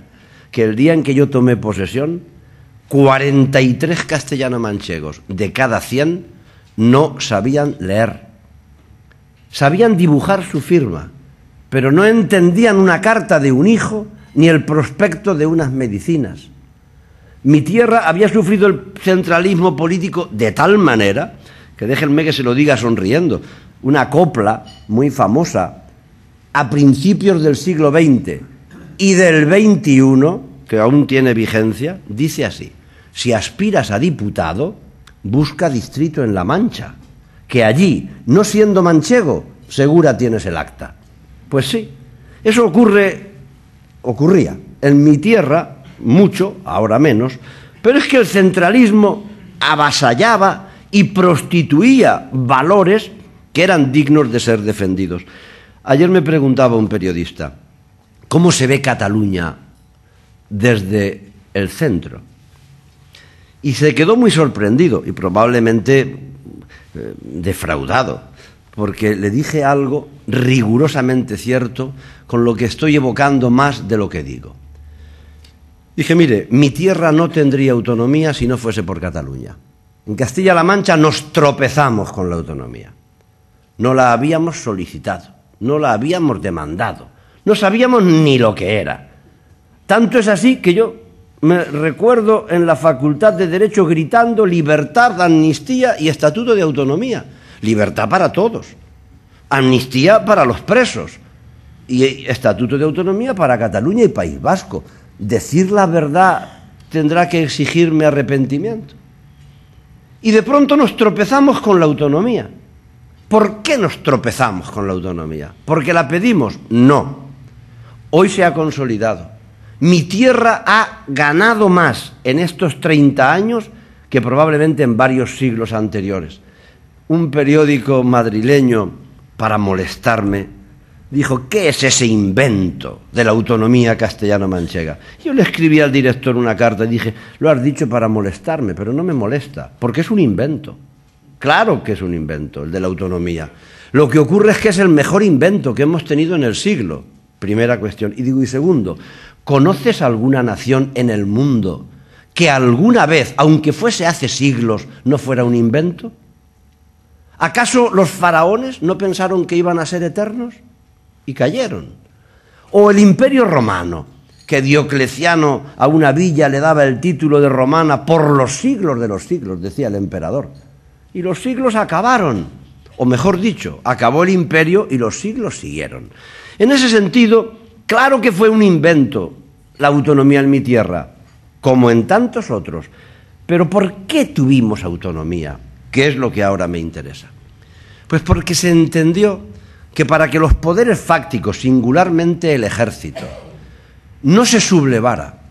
que el día en que yo tomé posesión, 43 castellano-manchegos de cada 100 no sabían leer. Sabían dibujar su firma, pero no entendían una carta de un hijo ni el prospecto de unas medicinas. Mi tierra había sufrido el centralismo político de tal manera que déjenme que se lo diga sonriendo. Una copla muy famosa a principios del siglo XX y del XXI, que aún tiene vigencia, dice así: si aspiras a diputado, busca distrito en La Mancha, que allí, no siendo manchego, segura tienes el acta. Pues sí, eso ocurría en mi tierra mucho, ahora menos, pero es que el centralismo avasallaba y prostituía valores que eran dignos de ser defendidos. Ayer me preguntaba un periodista, ¿cómo se ve Cataluña desde el centro? Y se quedó muy sorprendido y probablemente defraudado, porque le dije algo rigurosamente cierto, con lo que estoy evocando más de lo que digo. Dije, mire, mi tierra no tendría autonomía si no fuese por Cataluña. En Castilla-La Mancha nos tropezamos con la autonomía. No la habíamos solicitado, no la habíamos demandado, no sabíamos ni lo que era. Tanto es así que yo me recuerdo en la Facultad de Derecho gritando libertad, amnistía y estatuto de autonomía. Libertad para todos, amnistía para los presos y estatuto de autonomía para Cataluña y País Vasco. Decir la verdad tendrá que exigirme arrepentimiento. Y de pronto nos tropezamos con la autonomía. ¿Por qué nos tropezamos con la autonomía? ¿Porque la pedimos? No. Hoy se ha consolidado. Mi tierra ha ganado más en estos 30 años que probablemente en varios siglos anteriores. Un periódico madrileño, para molestarme, dijo, ¿qué es ese invento de la autonomía castellano-manchega? Yo le escribí al director una carta y dije, lo has dicho para molestarme, pero no me molesta, porque es un invento. Claro que es un invento, el de la autonomía. Lo que ocurre es que es el mejor invento que hemos tenido en el siglo. Primera cuestión. Y segundo, ¿conoces alguna nación en el mundo que alguna vez, aunque fuese hace siglos, no fuera un invento? ¿Acaso los faraones no pensaron que iban a ser eternos? Y cayeron. O el Imperio Romano, que Diocleciano a una villa le daba el título de romana por los siglos de los siglos, decía el emperador. Y los siglos acabaron, o mejor dicho, acabó el imperio y los siglos siguieron. En ese sentido, claro que fue un invento la autonomía en mi tierra, como en tantos otros. Pero ¿por qué tuvimos autonomía? ¿Qué es lo que ahora me interesa? Pues porque se entendió que para que los poderes fácticos, singularmente el ejército, no se sublevara,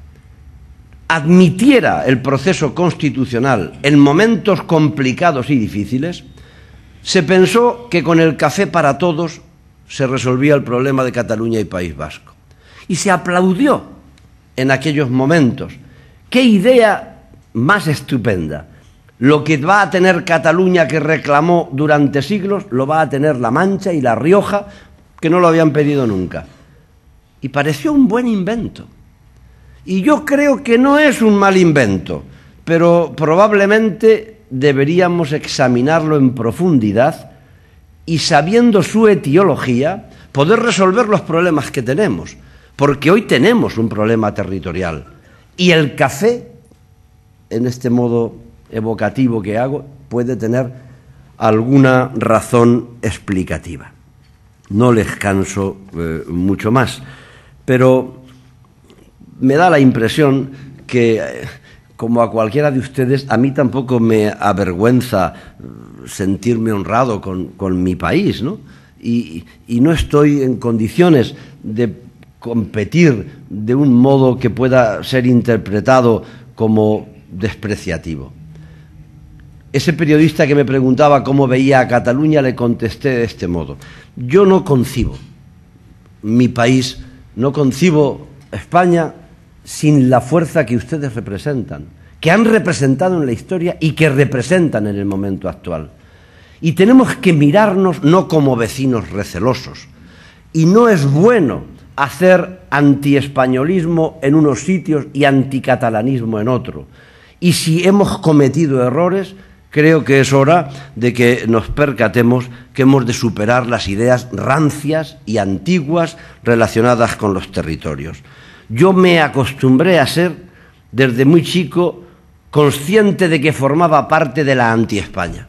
admitiera el proceso constitucional en momentos complicados y difíciles, se pensó que con el café para todos se resolvía el problema de Cataluña y País Vasco. Y se aplaudió en aquellos momentos. ¡Qué idea más estupenda! Lo que va a tener Cataluña, que reclamó durante siglos, lo va a tener La Mancha y La Rioja, que no lo habían pedido nunca. Y pareció un buen invento. Y yo creo que no es un mal invento, pero probablemente deberíamos examinarlo en profundidad y, sabiendo su etiología, poder resolver los problemas que tenemos. Porque hoy tenemos un problema territorial. Y el café, en este modo evocativo que hago, puede tener alguna razón explicativa. No les canso mucho más, pero me da la impresión que, como a cualquiera de ustedes, a mí tampoco me avergüenza sentirme honrado con mi país, ¿no? Y no estoy en condiciones de competir de un modo que pueda ser interpretado como despreciativo. Ese periodista que me preguntaba cómo veía a Cataluña, le contesté de este modo. Yo no concibo mi país, no concibo España sin la fuerza que ustedes representan, que han representado en la historia y que representan en el momento actual. Y tenemos que mirarnos no como vecinos recelosos. Y no es bueno hacer antiespañolismo en unos sitios y anticatalanismo en otro. Y si hemos cometido errores, creo que es hora de que nos percatemos que hemos de superar las ideas rancias y antiguas relacionadas con los territorios. Yo me acostumbré a ser, desde muy chico, consciente de que formaba parte de la anti-España.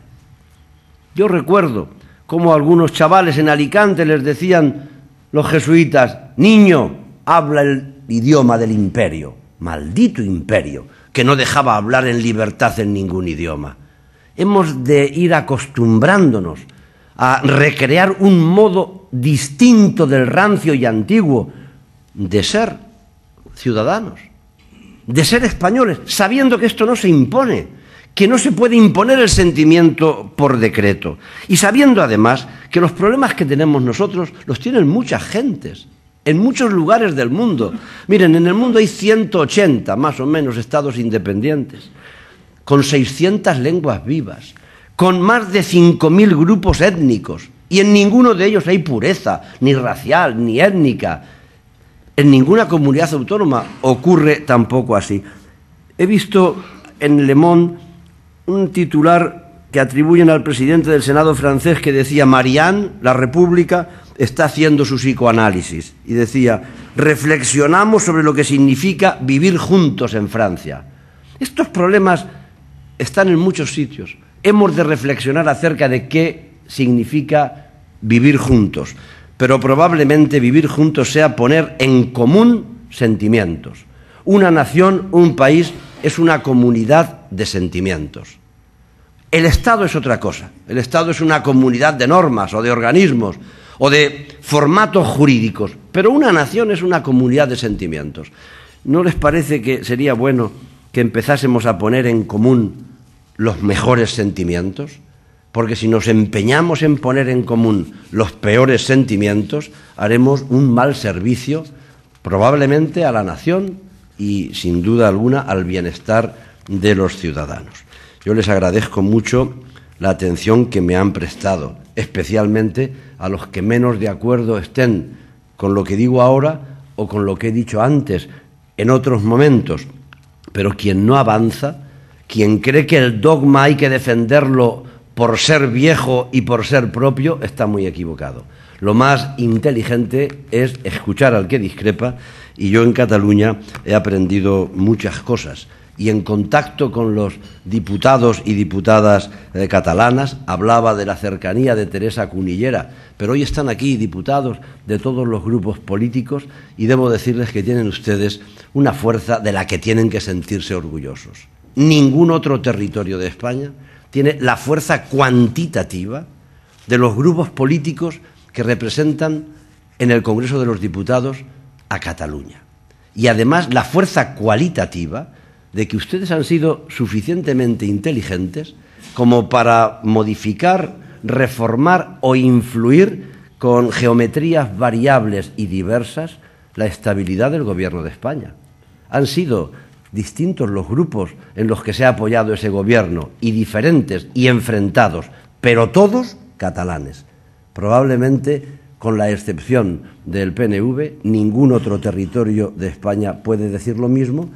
Yo recuerdo cómo algunos chavales en Alicante les decían los jesuitas: niño, habla el idioma del imperio, maldito imperio, que no dejaba hablar en libertad en ningún idioma. Hemos de ir acostumbrándonos a recrear un modo distinto del rancio y antiguo de ser ciudadanos, de ser españoles, sabiendo que esto no se impone, que no se puede imponer el sentimiento por decreto, y sabiendo además que los problemas que tenemos nosotros los tienen muchas gentes, en muchos lugares del mundo. Miren, en el mundo hay 180 más o menos estados independientes. con 600 lenguas vivas, con más de 5.000 grupos étnicos, y en ninguno de ellos hay pureza, ni racial, ni étnica. En ninguna comunidad autónoma ocurre tampoco así. He visto en Le Monde un titular que atribuyen al presidente del Senado francés que decía: Marianne, la República, está haciendo su psicoanálisis. Y decía: reflexionamos sobre lo que significa vivir juntos en Francia. Estos problemas están en muchos sitios. Hemos de reflexionar acerca de qué significa vivir juntos. Pero probablemente vivir juntos sea poner en común sentimientos. Una nación, un país, es una comunidad de sentimientos. El Estado es otra cosa. El Estado es una comunidad de normas o de organismos o de formatos jurídicos, pero una nación es una comunidad de sentimientos. ¿No les parece que sería bueno que empezásemos a poner en común los mejores sentimientos? Porque si nos empeñamos en poner en común los peores sentimientos, haremos un mal servicio probablemente a la nación y, sin duda alguna, al bienestar de los ciudadanos. Yo les agradezco mucho la atención que me han prestado, especialmente a los que menos de acuerdo estén con lo que digo ahora o con lo que he dicho antes en otros momentos. Pero quien no avanza, quien cree que el dogma hay que defenderlo por ser viejo y por ser propio, está muy equivocado. Lo más inteligente es escuchar al que discrepa, y yo en Cataluña he aprendido muchas cosas. Y en contacto con los diputados y diputadas catalanas, hablaba de la cercanía de Teresa Cunillera, pero hoy están aquí diputados de todos los grupos políticos y debo decirles que tienen ustedes una fuerza de la que tienen que sentirse orgullosos. Ningún otro territorio de España tiene la fuerza cuantitativa de los grupos políticos que representan en el Congreso de los Diputados a Cataluña. Y además la fuerza cualitativa de que ustedes han sido suficientemente inteligentes como para modificar, reformar o influir con geometrías variables y diversas la estabilidad del Gobierno de España. Han sido distintos los grupos en los que se ha apoyado ese gobierno, y diferentes y enfrentados, pero todos catalanes. Probablemente, con la excepción del PNV, ningún otro territorio de España puede decir lo mismo,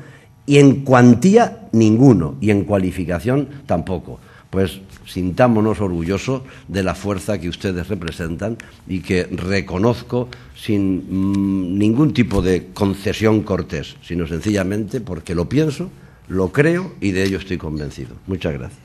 y en cuantía ninguno, y en cualificación tampoco. Pues sintámonos orgullosos de la fuerza que ustedes representan y que reconozco sin ningún tipo de concesión cortés, sino sencillamente porque lo pienso, lo creo y de ello estoy convencido. Muchas gracias.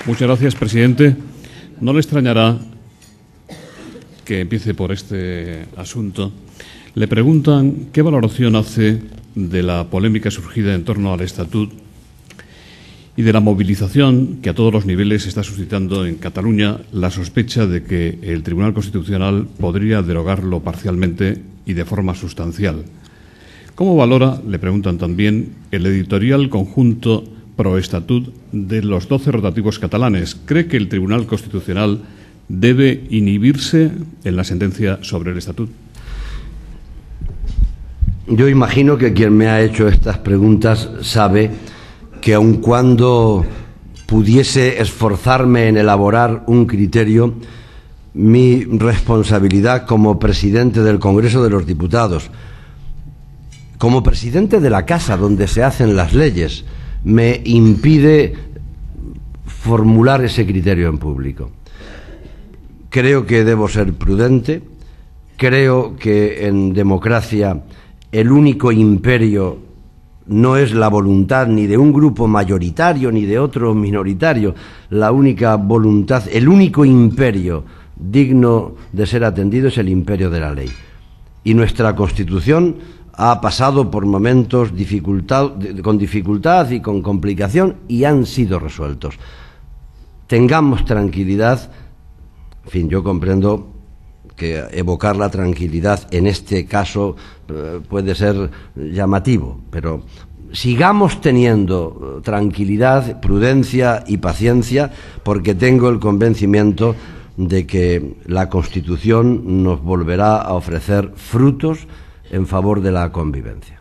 Muchas gracias, presidente. No le extrañará que empiece por este asunto. Le preguntan qué valoración hace de la polémica surgida en torno al Estatut y de la movilización que a todos los niveles está suscitando en Cataluña la sospecha de que el Tribunal Constitucional podría derogarlo parcialmente y de forma sustancial. ¿Cómo valora, le preguntan también, el editorial conjunto pro estatut de los 12 rotativos catalanes? ¿Cree que el Tribunal Constitucional debe inhibirse en la sentencia sobre el estatut? Yo imagino que quien me ha hecho estas preguntas sabe que aun cuando pudiese esforzarme en elaborar un criterio, mi responsabilidad como presidente del Congreso de los Diputados, como presidente de la casa donde se hacen las leyes, me impide formular ese criterio en público. Creo que debo ser prudente, creo que en democracia el único imperio no es la voluntad ni de un grupo mayoritario ni de otro minoritario. La única voluntad, el único imperio digno de ser atendido es el imperio de la ley. Y nuestra Constitución ha pasado por momentos con dificultad y con complicación y han sido resueltos. Tengamos tranquilidad. En fin, yo comprendo que evocar la tranquilidad en este caso puede ser llamativo, pero sigamos teniendo tranquilidad, prudencia y paciencia, porque tengo el convencimiento de que la Constitución nos volverá a ofrecer frutos en favor de la convivencia.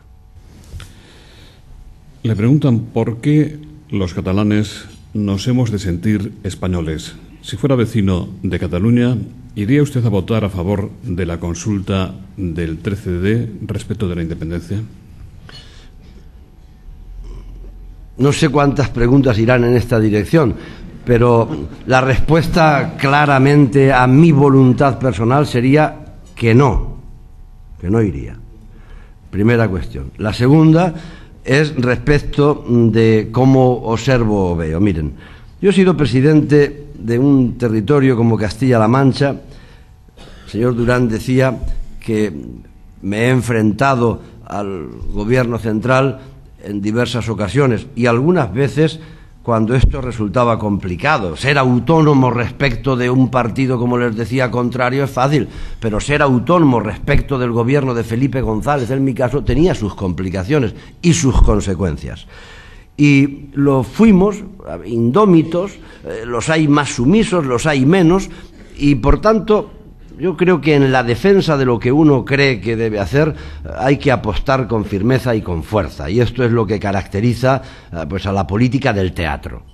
Le preguntan por qué los catalanes nos hemos de sentir españoles. Si fuera vecino de Cataluña, ¿iría usted a votar a favor de la consulta del 13D respecto de la independencia? No sé cuántas preguntas irán en esta dirección, pero la respuesta claramente a mi voluntad personal sería que no iría. Primera cuestión. La segunda es respecto de cómo observo o veo. Miren, yo he sido presidente de un territorio como Castilla-La Mancha. El señor Durán decía que me he enfrentado al gobierno central en diversas ocasiones y algunas veces cuando esto resultaba complicado. Ser autónomo respecto de un partido, como les decía, contrario es fácil, pero ser autónomo respecto del gobierno de Felipe González, en mi caso, tenía sus complicaciones y sus consecuencias. Y lo fuimos indómitos, los hay más sumisos, los hay menos, y por tanto yo creo que en la defensa de lo que uno cree que debe hacer hay que apostar con firmeza y con fuerza, y esto es lo que caracteriza pues a la política del teatro,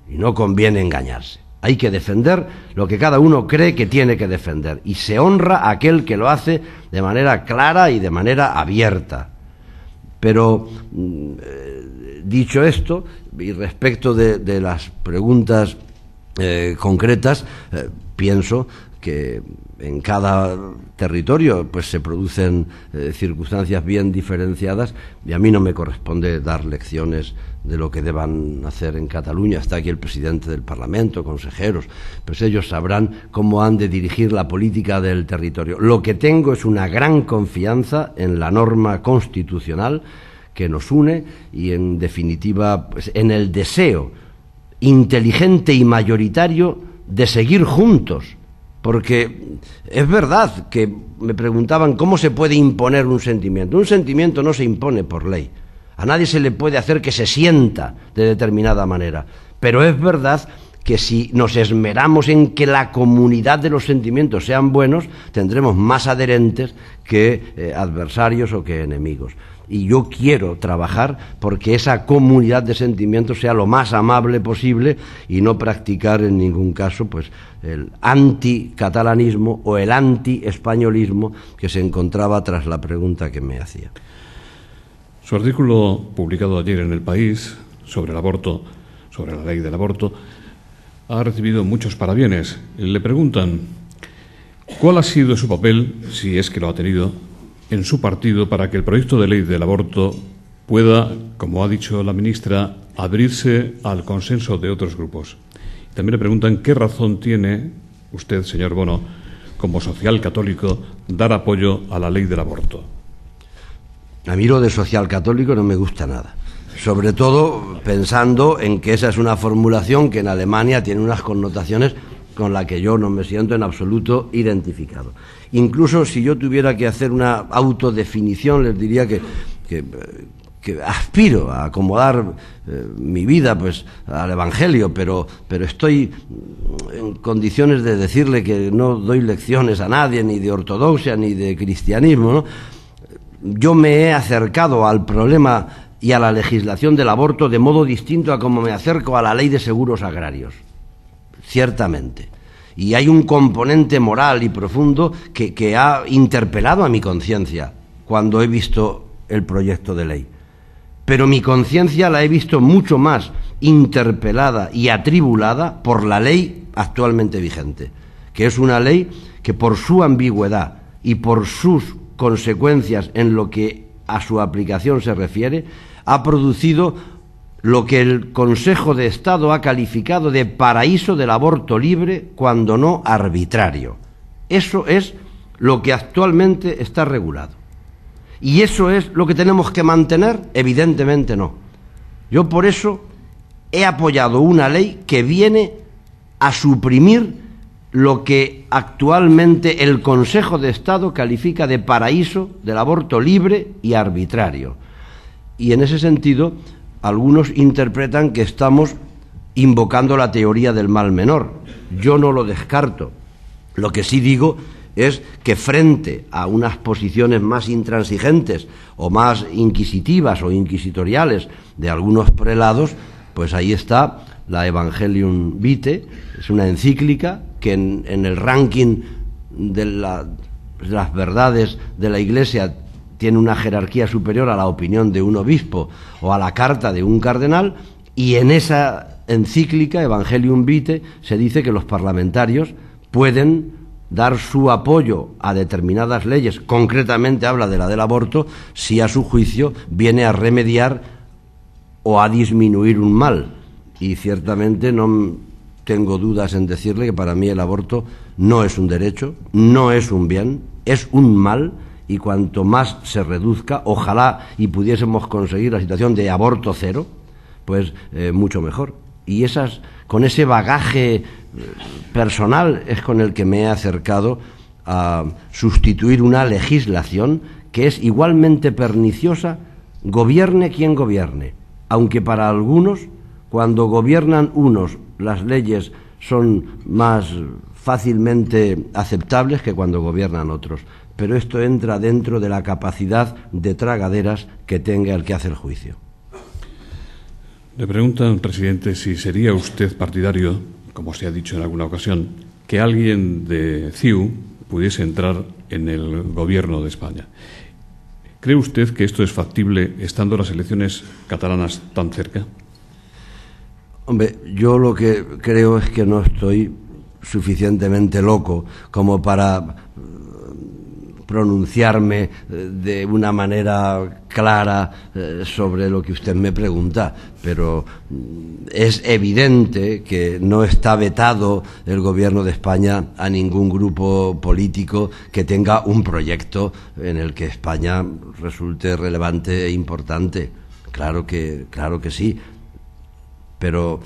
y no conviene engañarse. Hay que defender lo que cada uno cree que tiene que defender, y se honra a aquel que lo hace de manera clara y de manera abierta. Pero dicho esto, y respecto de las preguntas concretas, pienso que en cada territorio pues se producen circunstancias bien diferenciadas, y a mí no me corresponde dar lecciones de lo que deban hacer en Cataluña. Está aquí el presidente del Parlamento, consejeros, pues ellos sabrán cómo han de dirigir la política del territorio. Lo que tengo es una gran confianza en la norma constitucional que nos une y, en definitiva, pues, en el deseo inteligente y mayoritario de seguir juntos. Porque es verdad que me preguntaban cómo se puede imponer un sentimiento. Un sentimiento no se impone por ley. A nadie se le puede hacer que se sienta de determinada manera. Pero es verdad que si nos esmeramos en que la comunidad de los sentimientos sean buenos, tendremos más adherentes que adversarios o que enemigos. Y yo quiero trabajar porque esa comunidad de sentimientos sea lo más amable posible y no practicar en ningún caso pues el anticatalanismo o el antiespañolismo que se encontraba tras la pregunta que me hacía. Su artículo publicado ayer en El País sobre el aborto, sobre la ley del aborto, ha recibido muchos parabienes. Le preguntan ¿cuál ha sido su papel, si es que lo ha tenido, en su partido para que el proyecto de ley del aborto pueda, como ha dicho la ministra, abrirse al consenso de otros grupos? También le preguntan qué razón tiene usted, señor Bono, como social católico, dar apoyo a la ley del aborto. A mí lo de social católico no me gusta nada, sobre todo pensando en que esa es una formulación que en Alemania tiene unas connotaciones con las que yo no me siento en absoluto identificado. Incluso si yo tuviera que hacer una autodefinición, les diría que aspiro a acomodar mi vida pues al Evangelio, pero estoy en condiciones de decirle que no doy lecciones a nadie, ni de ortodoxia ni de cristianismo, ¿no? Yo me he acercado al problema y a la legislación del aborto de modo distinto a como me acerco a la ley de seguros agrarios, ciertamente. Y hay un componente moral y profundo que ha interpelado a mi conciencia cuando he visto el proyecto de ley. Pero mi conciencia la he visto mucho más interpelada y atribulada por la ley actualmente vigente, que es una ley que por su ambigüedad y por sus consecuencias en lo que a su aplicación se refiere, ha producido lo que el Consejo de Estado ha calificado de paraíso del aborto libre, cuando no arbitrario. Eso es lo que actualmente está regulado. ¿Y eso es lo que tenemos que mantener? Evidentemente no. Yo por eso he apoyado una ley que viene a suprimir lo que actualmente el Consejo de Estado califica de paraíso del aborto libre y arbitrario. y en ese sentido algunos interpretan que estamos invocando la teoría del mal menor. Yo no lo descarto. Lo que sí digo es que frente a unas posiciones más intransigentes o más inquisitivas o inquisitoriales de algunos prelados, pues ahí está la Evangelium Vitae, es una encíclica que en el ranking de las verdades de la Iglesia tiene una jerarquía superior a la opinión de un obispo o a la carta de un cardenal, y en esa encíclica Evangelium Vitae se dice que los parlamentarios pueden dar su apoyo a determinadas leyes, concretamente habla de la del aborto, si a su juicio viene a remediar o a disminuir un mal. Y ciertamente no tengo dudas en decirle que para mí el aborto no es un derecho, no es un bien, es un mal, y cuanto más se reduzca, ojalá y pudiésemos conseguir la situación de aborto cero, pues mucho mejor. Y con ese bagaje personal es con el que me he acercado a sustituir una legislación que es igualmente perniciosa, gobierne quien gobierne, aunque para algunos, cuando gobiernan unos, las leyes son más fácilmente aceptables que cuando gobiernan otros. Pero esto entra dentro de la capacidad de tragaderas que tenga el que hace el juicio. Le preguntan, presidente, si sería usted partidario, como se ha dicho en alguna ocasión, que alguien de CiU pudiese entrar en el gobierno de España. ¿Cree usted que esto es factible estando las elecciones catalanas tan cerca? Hombre, yo lo que creo es que no estoy suficientemente loco como para pronunciarme de una manera clara sobre lo que usted me pregunta, pero es evidente que no está vetado el gobierno de España a ningún grupo político que tenga un proyecto en el que España resulte relevante e importante. Claro que sí, pero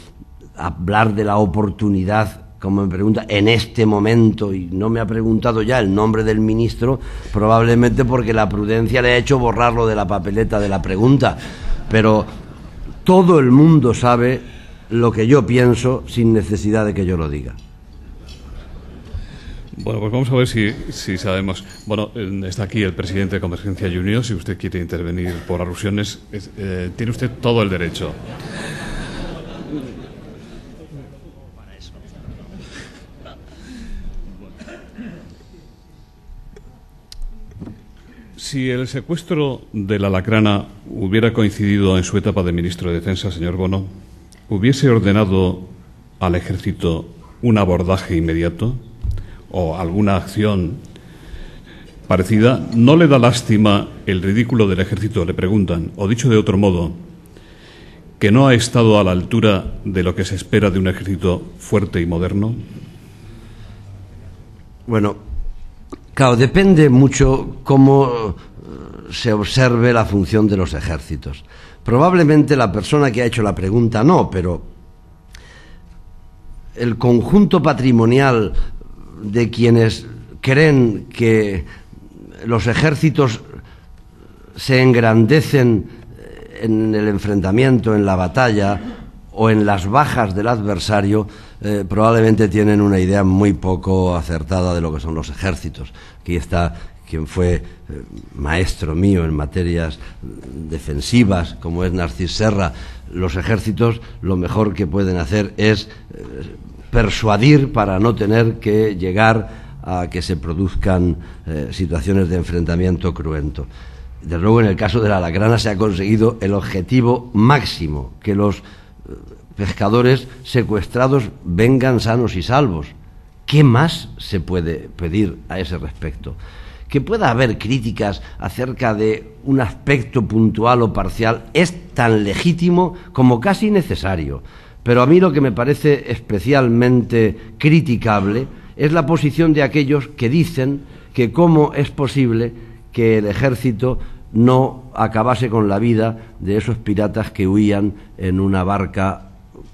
hablar de la oportunidad, como me pregunta, en este momento, y no me ha preguntado ya el nombre del ministro, probablemente porque la prudencia le ha hecho borrarlo de la papeleta de la pregunta, pero todo el mundo sabe lo que yo pienso sin necesidad de que yo lo diga. Bueno, pues vamos a ver si sabemos. Bueno, está aquí el presidente de Convergencia y Unió. Si usted quiere intervenir por alusiones, tiene usted todo el derecho. Si el secuestro de la Lacrana hubiera coincidido en su etapa de ministro de Defensa, señor Bono, ¿hubiese ordenado al Ejército un abordaje inmediato o alguna acción parecida? ¿No le da lástima el ridículo del Ejército, le preguntan, o dicho de otro modo, que no ha estado a la altura de lo que se espera de un ejército fuerte y moderno? Bueno, claro, depende mucho cómo se observe la función de los ejércitos. Probablemente la persona que ha hecho la pregunta no, pero el conjunto patrimonial de quienes creen que los ejércitos se engrandecen en el enfrentamiento, en la batalla o en las bajas del adversario, probablemente tienen una idea muy poco acertada de lo que son los ejércitos. Aquí está quien fue maestro mío en materias defensivas, como es Narcís Serra. Los ejércitos lo mejor que pueden hacer es persuadir para no tener que llegar a que se produzcan situaciones de enfrentamiento cruento. Desde luego, en el caso de la Lacrana se ha conseguido el objetivo máximo, que los pescadores secuestrados vengan sanos y salvos. ¿Qué más se puede pedir a ese respecto? Que pueda haber críticas acerca de un aspecto puntual o parcial es tan legítimo como casi necesario. Pero a mí lo que me parece especialmente criticable es la posición de aquellos que dicen que cómo es posible que el ejército no acabase con la vida de esos piratas que huían en una barca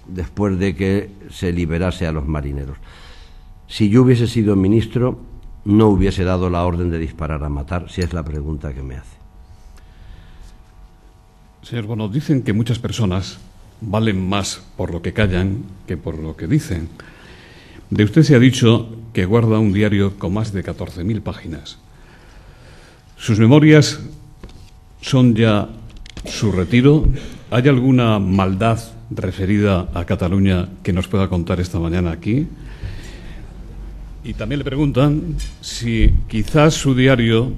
después de que se liberase a los marineros. Si yo hubiese sido ministro, no hubiese dado la orden de disparar a matar, si es la pregunta que me hace. Señor Bono, dicen que muchas personas valen más por lo que callan que por lo que dicen. De usted se ha dicho que guarda un diario con más de 14.000 páginas. ¿Sus memorias son ya su retiro? ¿Hay alguna maldad referida a Cataluña que nos pueda contar esta mañana aquí? Y también le preguntan si quizás su diario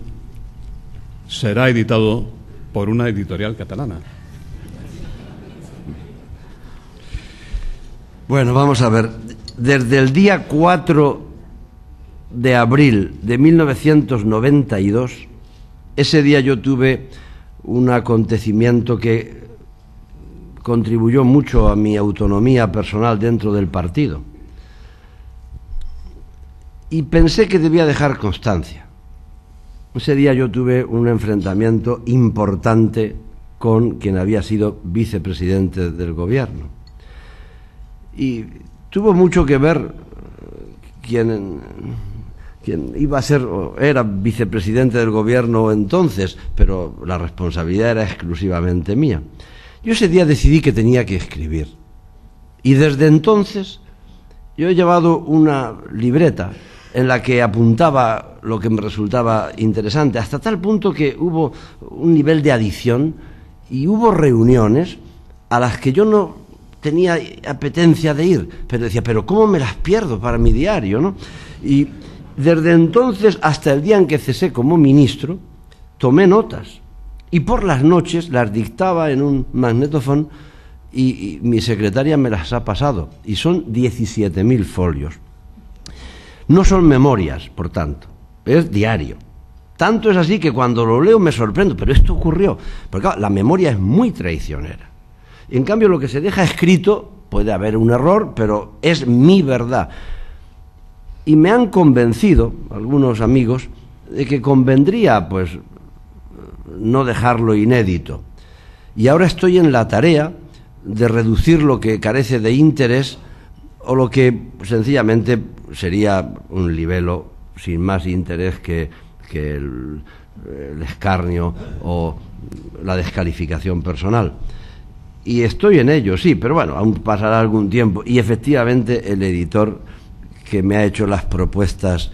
será editado por una editorial catalana. Bueno, vamos a ver. Desde el día 4 de abril de 1992, ese día yo tuve un acontecimiento que contribuyó mucho a mi autonomía personal dentro del partido. Y pensé que debía dejar constancia. Ese día yo tuve un enfrentamiento importante con quien había sido vicepresidente del gobierno. Y tuvo mucho que ver quien iba a ser o era vicepresidente del gobierno entonces, pero la responsabilidad era exclusivamente mía. Yo ese día decidí que tenía que escribir. Y desde entonces yo he llevado una libreta en la que apuntaba lo que me resultaba interesante, hasta tal punto que hubo un nivel de adicción y hubo reuniones a las que yo no tenía apetencia de ir, pero decía, pero ¿cómo me las pierdo para mi diario, no? Y desde entonces hasta el día en que cesé como ministro, tomé notas y por las noches las dictaba en un magnetofón y mi secretaria me las ha pasado, y son 17.000 folios. No son memorias, por tanto, es diario. Tanto es así que cuando lo leo me sorprendo, pero esto ocurrió. Porque claro, la memoria es muy traicionera. Y en cambio lo que se deja escrito, puede haber un error, pero es mi verdad. Y me han convencido, algunos amigos, de que convendría, pues, no dejarlo inédito. Y ahora estoy en la tarea de reducir lo que carece de interés o lo que sencillamente sería un libelo sin más interés que el escarnio o la descalificación personal. Y estoy en ello, sí, pero bueno, aún pasará algún tiempo. Y efectivamente el editor que me ha hecho las propuestas,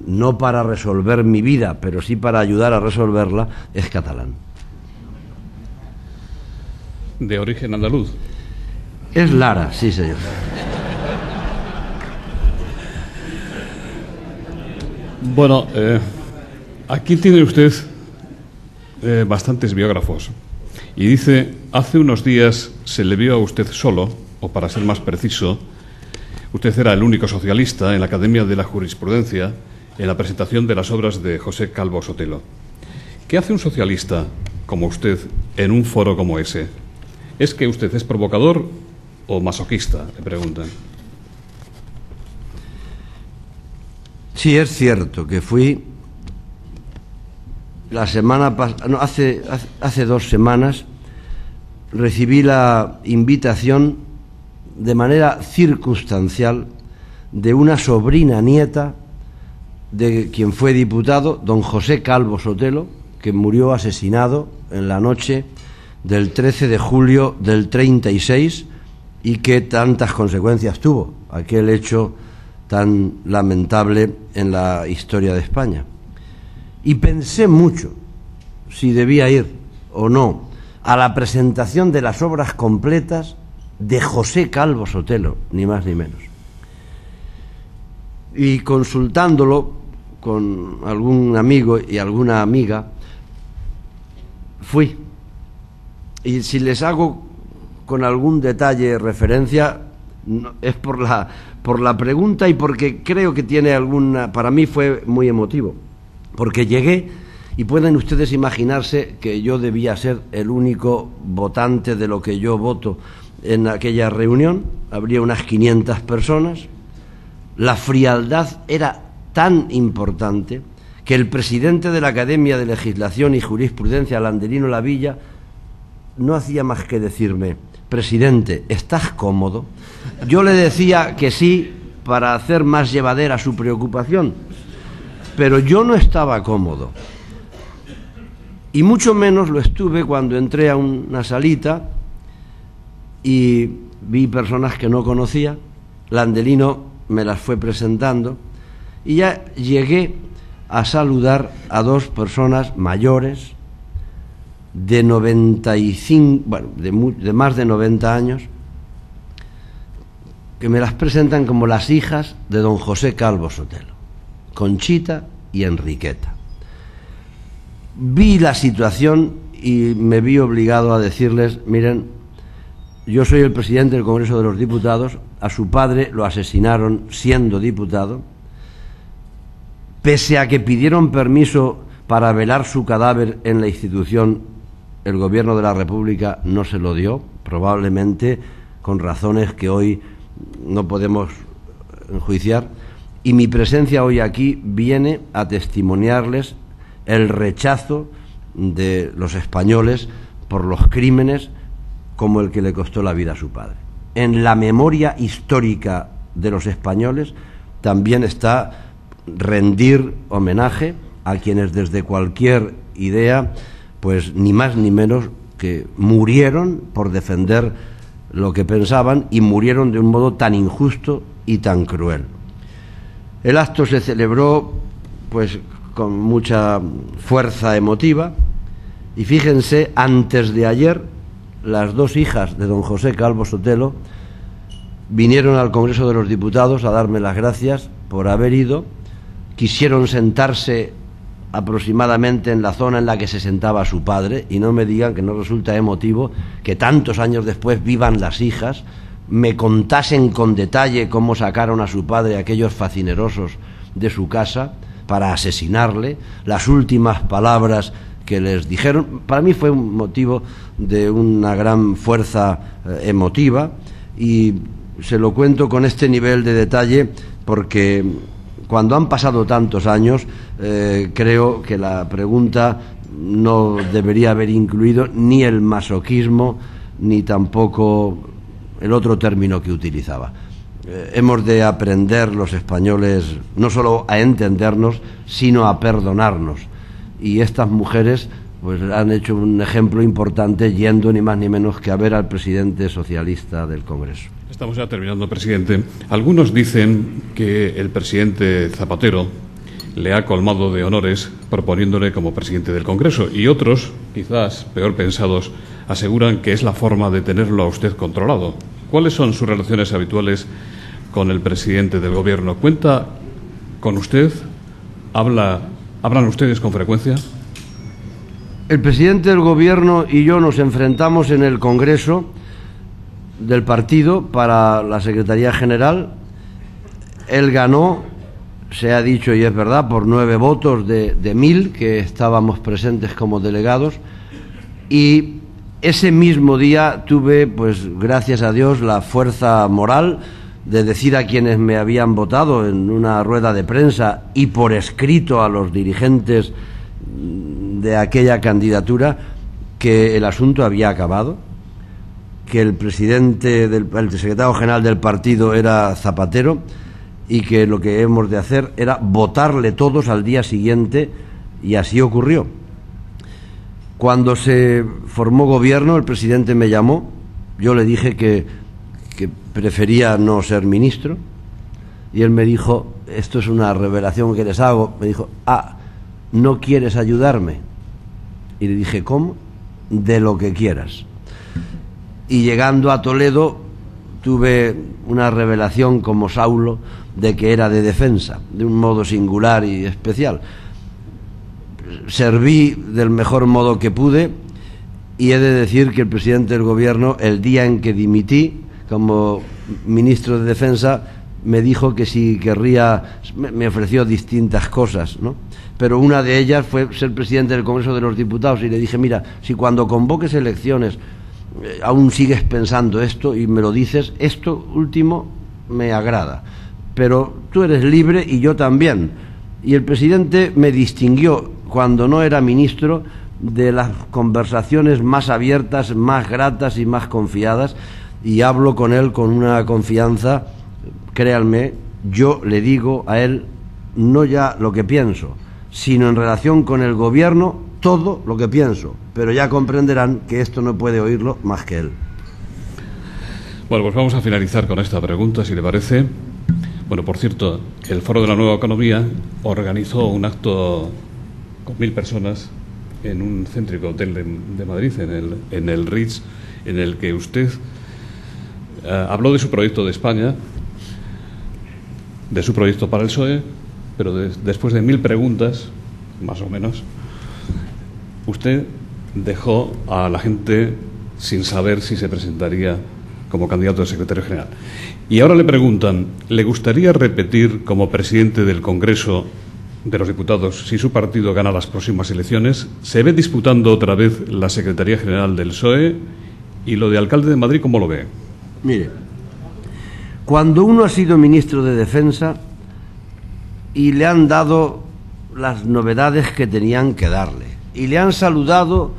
no para resolver mi vida, pero sí para ayudar a resolverla, es catalán. ¿De origen andaluz? Es Lara, sí, señor. Bueno, aquí tiene usted bastantes biógrafos. Y dice, hace unos días se le vio a usted solo, o para ser más preciso, usted era el único socialista en la Academia de la Jurisprudencia en la presentación de las obras de José Calvo Sotelo. ¿Qué hace un socialista como usted en un foro como ese? ¿Es que usted es provocador o masoquista?, le preguntan. Sí, es cierto que fui la semana pasada, no, hace 2 semanas, recibí la invitación de manera circunstancial de una sobrina nieta de quien fue diputado, don José Calvo Sotelo, que murió asesinado en la noche del 13 de julio del 36 y que tantas consecuencias tuvo aquel hecho tan lamentable en la historia de España. Y pensé mucho si debía ir o no a la presentación de las obras completas de José Calvo Sotelo, ni más ni menos. Y consultándolo con algún amigo y alguna amiga, fui. Y si les hago con algún detalle referencia, no, es por la pregunta y porque creo que tiene alguna... Para mí fue muy emotivo, porque llegué y pueden ustedes imaginarse que yo debía ser el único votante de lo que yo voto en aquella reunión. Habría unas 500 personas. La frialdad era tan importante que el presidente de la Academia de Legislación y Jurisprudencia, Landelino Lavilla, no hacía más que decirme: presidente, ¿estás cómodo? Yo le decía que sí para hacer más llevadera su preocupación, pero yo no estaba cómodo. y mucho menos lo estuve cuando entré a una salita y vi personas que no conocía. Landelino me las fue presentando y ya llegué a saludar a dos personas mayores de 95, bueno, de más de 90 años, que me las presentan como las hijas de don José Calvo Sotelo, Conchita y Enriqueta. Vi la situación y me vi obligado a decirles: miren, yo soy el presidente del Congreso de los Diputados, a su padre lo asesinaron siendo diputado, pese a que pidieron permiso para velar su cadáver en la institución, el Gobierno de la República no se lo dio, probablemente con razones que hoy no podemos enjuiciar, y mi presencia hoy aquí viene a testimoniarles el rechazo de los españoles por los crímenes como el que le costó la vida a su padre. En la memoria histórica de los españoles también está rendir homenaje a quienes desde cualquier idea, pues ni más ni menos que murieron por defender lo que pensaban, y murieron de un modo tan injusto y tan cruel. El acto se celebró pues con mucha fuerza emotiva, y fíjense, antes de ayer las dos hijas de don José Calvo Sotelo vinieron al Congreso de los Diputados a darme las gracias por haber ido. Quisieron sentarse aproximadamente en la zona en la que se sentaba su padre, y no me digan que no resulta emotivo que tantos años después vivan las hijas, me contasen con detalle cómo sacaron a su padre aquellos facinerosos de su casa para asesinarle, las últimas palabras que les dijeron. Para mí fue un motivo de una gran fuerza emotiva, y se lo cuento con este nivel de detalle porque cuando han pasado tantos años, creo que la pregunta no debería haber incluido ni el masoquismo ni tampoco el otro término que utilizaba. Hemos de aprender los españoles no solo a entendernos, sino a perdonarnos. Y estas mujeres pues han hecho un ejemplo importante yendo ni más ni menos que a ver al presidente socialista del Congreso. Estamos ya terminando, presidente. Algunos dicen que el presidente Zapatero le ha colmado de honores proponiéndole como presidente del Congreso, y otros, quizás peor pensados, aseguran que es la forma de tenerlo a usted controlado. ¿Cuáles son sus relaciones habituales con el presidente del Gobierno? ¿Cuenta con usted? ¿Hablan ustedes con frecuencia? El presidente del Gobierno y yo nos enfrentamos en el Congreso del partido para la Secretaría General. Él ganó, se ha dicho y es verdad, por 9 votos de 1000 que estábamos presentes como delegados, y ese mismo día tuve, pues gracias a Dios, la fuerza moral de decir a quienes me habían votado en una rueda de prensa y por escrito a los dirigentes de aquella candidatura que el asunto había acabado, que el secretario general del partido era Zapatero, y que lo que hemos de hacer era votarle todos al día siguiente, y así ocurrió. Cuando se formó gobierno, el presidente me llamó, yo le dije que prefería no ser ministro, y él me dijo: esto es una revelación que les hago, me dijo: ¿no quieres ayudarme? Y le dije: ¿cómo? De lo que quieras. Y llegando a Toledo tuve una revelación como Saulo de que era de defensa, de un modo singular y especial. Serví del mejor modo que pude, y he de decir que el presidente del Gobierno, el día en que dimití como ministro de Defensa, me dijo que si querría, me ofreció distintas cosas, ¿no? Pero una de ellas fue ser presidente del Congreso de los Diputados, y le dije: mira, si cuando convoques elecciones aún sigues pensando esto y me lo dices, esto último me agrada, pero tú eres libre y yo también. Y el presidente me distinguió, cuando no era ministro, de las conversaciones más abiertas, más gratas y más confiadas, y hablo con él con una confianza. Créanme, yo le digo a él no ya lo que pienso, sino en relación con el Gobierno todo lo que pienso, pero ya comprenderán que esto no puede oírlo más que él. Bueno, pues vamos a finalizar con esta pregunta, si le parece. Bueno, por cierto, el Foro de la Nueva Economía organizó un acto con 1000 personas en un céntrico hotel de Madrid, en el Ritz, en el que usted habló de su proyecto de España, de su proyecto para el PSOE, pero después de 1000 preguntas, más o menos, usted dejó a la gente sin saber si se presentaría como candidato a secretario general. Y ahora le preguntan, ¿le gustaría repetir como presidente del Congreso de los Diputados si su partido gana las próximas elecciones? ¿Se ve disputando otra vez la Secretaría General del PSOE? ¿Y lo de alcalde de Madrid cómo lo ve? Mire, cuando uno ha sido ministro de Defensa y le han dado las novedades que tenían que darle, y le han saludado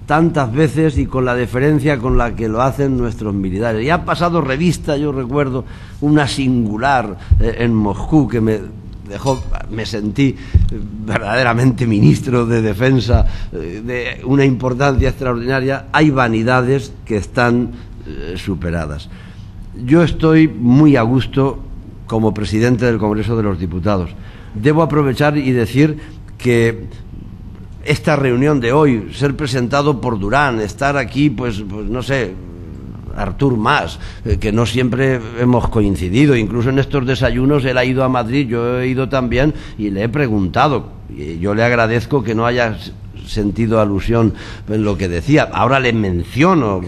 tantas veces y con la deferencia con la que lo hacen nuestros militares, y ha pasado revista, yo recuerdo una singular en Moscú que me sentí verdaderamente ministro de Defensa de una importancia extraordinaria. Hay vanidades que están superadas. Yo estoy muy a gusto como presidente del Congreso de los Diputados. Debo aprovechar y decir que esta reunión de hoy, ser presentado por Durán, estar aquí, pues no sé, Artur Mas, que no siempre hemos coincidido, incluso en estos desayunos él ha ido a Madrid, yo he ido también y le he preguntado, y yo le agradezco que no haya sentido alusión en lo que decía. Ahora le menciono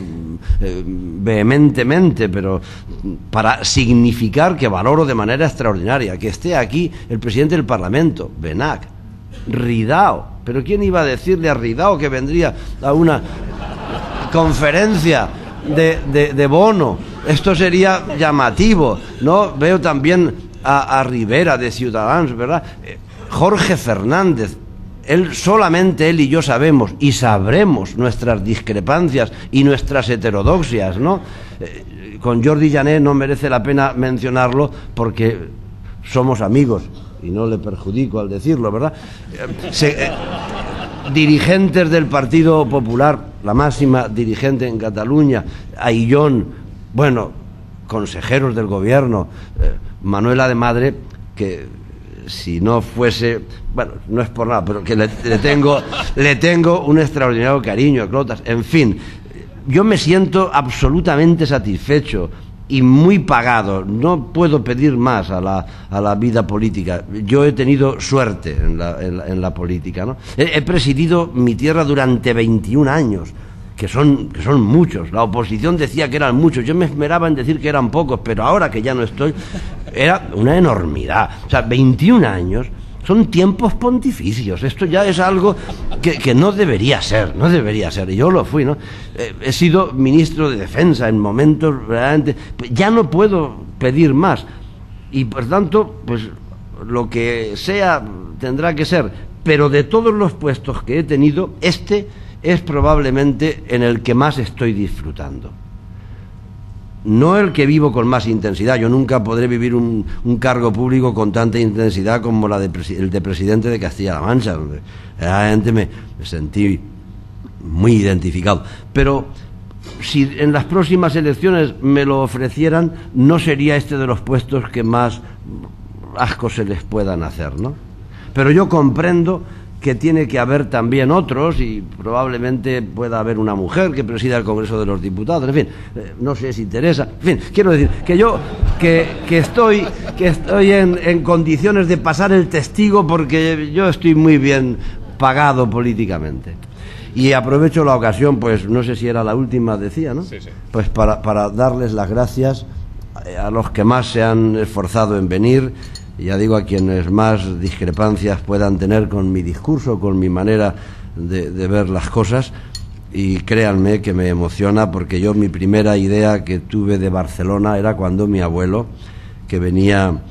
vehementemente, pero para significar que valoro de manera extraordinaria que esté aquí el presidente del Parlamento, Benac, Ridao. Pero ¿quién iba a decirle a Ridao que vendría a una conferencia de Bono? Esto sería llamativo, ¿no? Veo también a Rivera de Ciudadanos, ¿verdad? Jorge Fernández. Solamente él y yo sabemos y sabremos nuestras discrepancias y nuestras heterodoxias, ¿no? Con Jordi Jané no merece la pena mencionarlo porque somos amigos y no le perjudico al decirlo, ¿verdad? Dirigentes del Partido Popular, la máxima dirigente en Cataluña, Aillón, bueno, consejeros del gobierno, Manuela de Madre, que si no fuese, bueno, no es por nada, pero que le tengo un extraordinario cariño a Clotas. En fin, yo me siento absolutamente satisfecho y muy pagado. No puedo pedir más a la vida política. Yo he tenido suerte en la política, ¿no? He presidido mi tierra durante 21 años, que son muchos. La oposición decía que eran muchos, yo me esmeraba en decir que eran pocos, pero ahora que ya no estoy, era una enormidad. O sea, 21 años son tiempos pontificios. Esto ya es algo que no debería ser, y yo lo fui, ¿no? He sido ministro de Defensa en momentos verdaderamente... Ya no puedo pedir más, y por tanto, pues lo que sea tendrá que ser, pero de todos los puestos que he tenido, este es probablemente en el que más estoy disfrutando. No el que vivo con más intensidad. Yo nunca podré vivir un cargo público con tanta intensidad como el de presidente de Castilla-La Mancha, donde realmente me sentí muy identificado. Pero si en las próximas elecciones me lo ofrecieran, no sería este de los puestos que más asco se les puedan hacer, ¿no? Pero yo comprendo que tiene que haber también otros, y probablemente pueda haber una mujer que presida el Congreso de los Diputados, en fin, no sé si interesa, en fin, quiero decir que yo que estoy en condiciones de pasar el testigo, porque yo estoy muy bien pagado políticamente. Y aprovecho la ocasión, pues no sé si era la última, decía, ¿no? Sí. Pues para darles las gracias a los que más se han esforzado en venir. Ya digo, a quienes más discrepancias puedan tener con mi discurso, con mi manera de ver las cosas, y créanme que me emociona, porque yo mi primera idea que tuve de Barcelona era cuando mi abuelo, que venía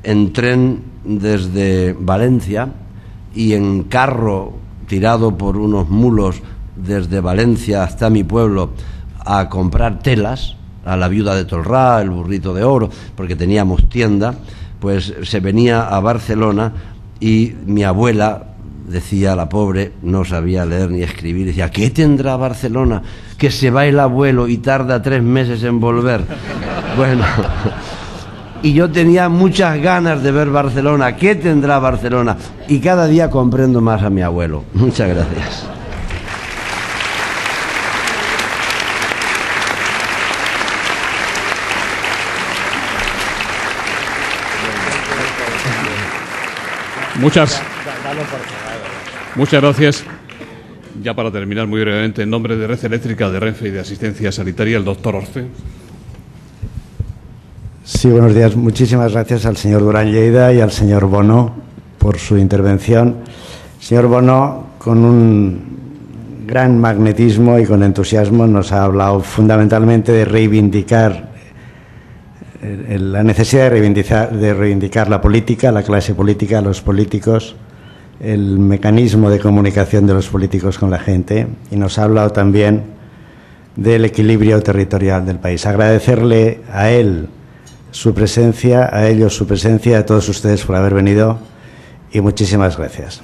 en tren desde Valencia y en carro tirado por unos mulos desde Valencia hasta mi pueblo a comprar telas, a la viuda de Tolrá, el burrito de oro, porque teníamos tienda, pues se venía a Barcelona y mi abuela decía la pobre, no sabía leer ni escribir, decía, ¿qué tendrá Barcelona? Que se va el abuelo y tarda 3 meses en volver. Bueno, y yo tenía muchas ganas de ver Barcelona. ¿Qué tendrá Barcelona? Y cada día comprendo más a mi abuelo. Muchas gracias. Muchas gracias. Ya para terminar, muy brevemente, en nombre de Red Eléctrica, de Renfe y de Asistencia Sanitaria, el doctor Orce. Sí, buenos días. Muchísimas gracias al señor Durán Lleida y al señor Bono por su intervención. Señor Bono, con un gran magnetismo y con entusiasmo, nos ha hablado fundamentalmente de reivindicar la necesidad de reivindicar la política, la clase política, los políticos, el mecanismo de comunicación de los políticos con la gente, y nos ha hablado también del equilibrio territorial del país. Agradecerle a él su presencia, a ellos su presencia, a todos ustedes por haber venido, y muchísimas gracias.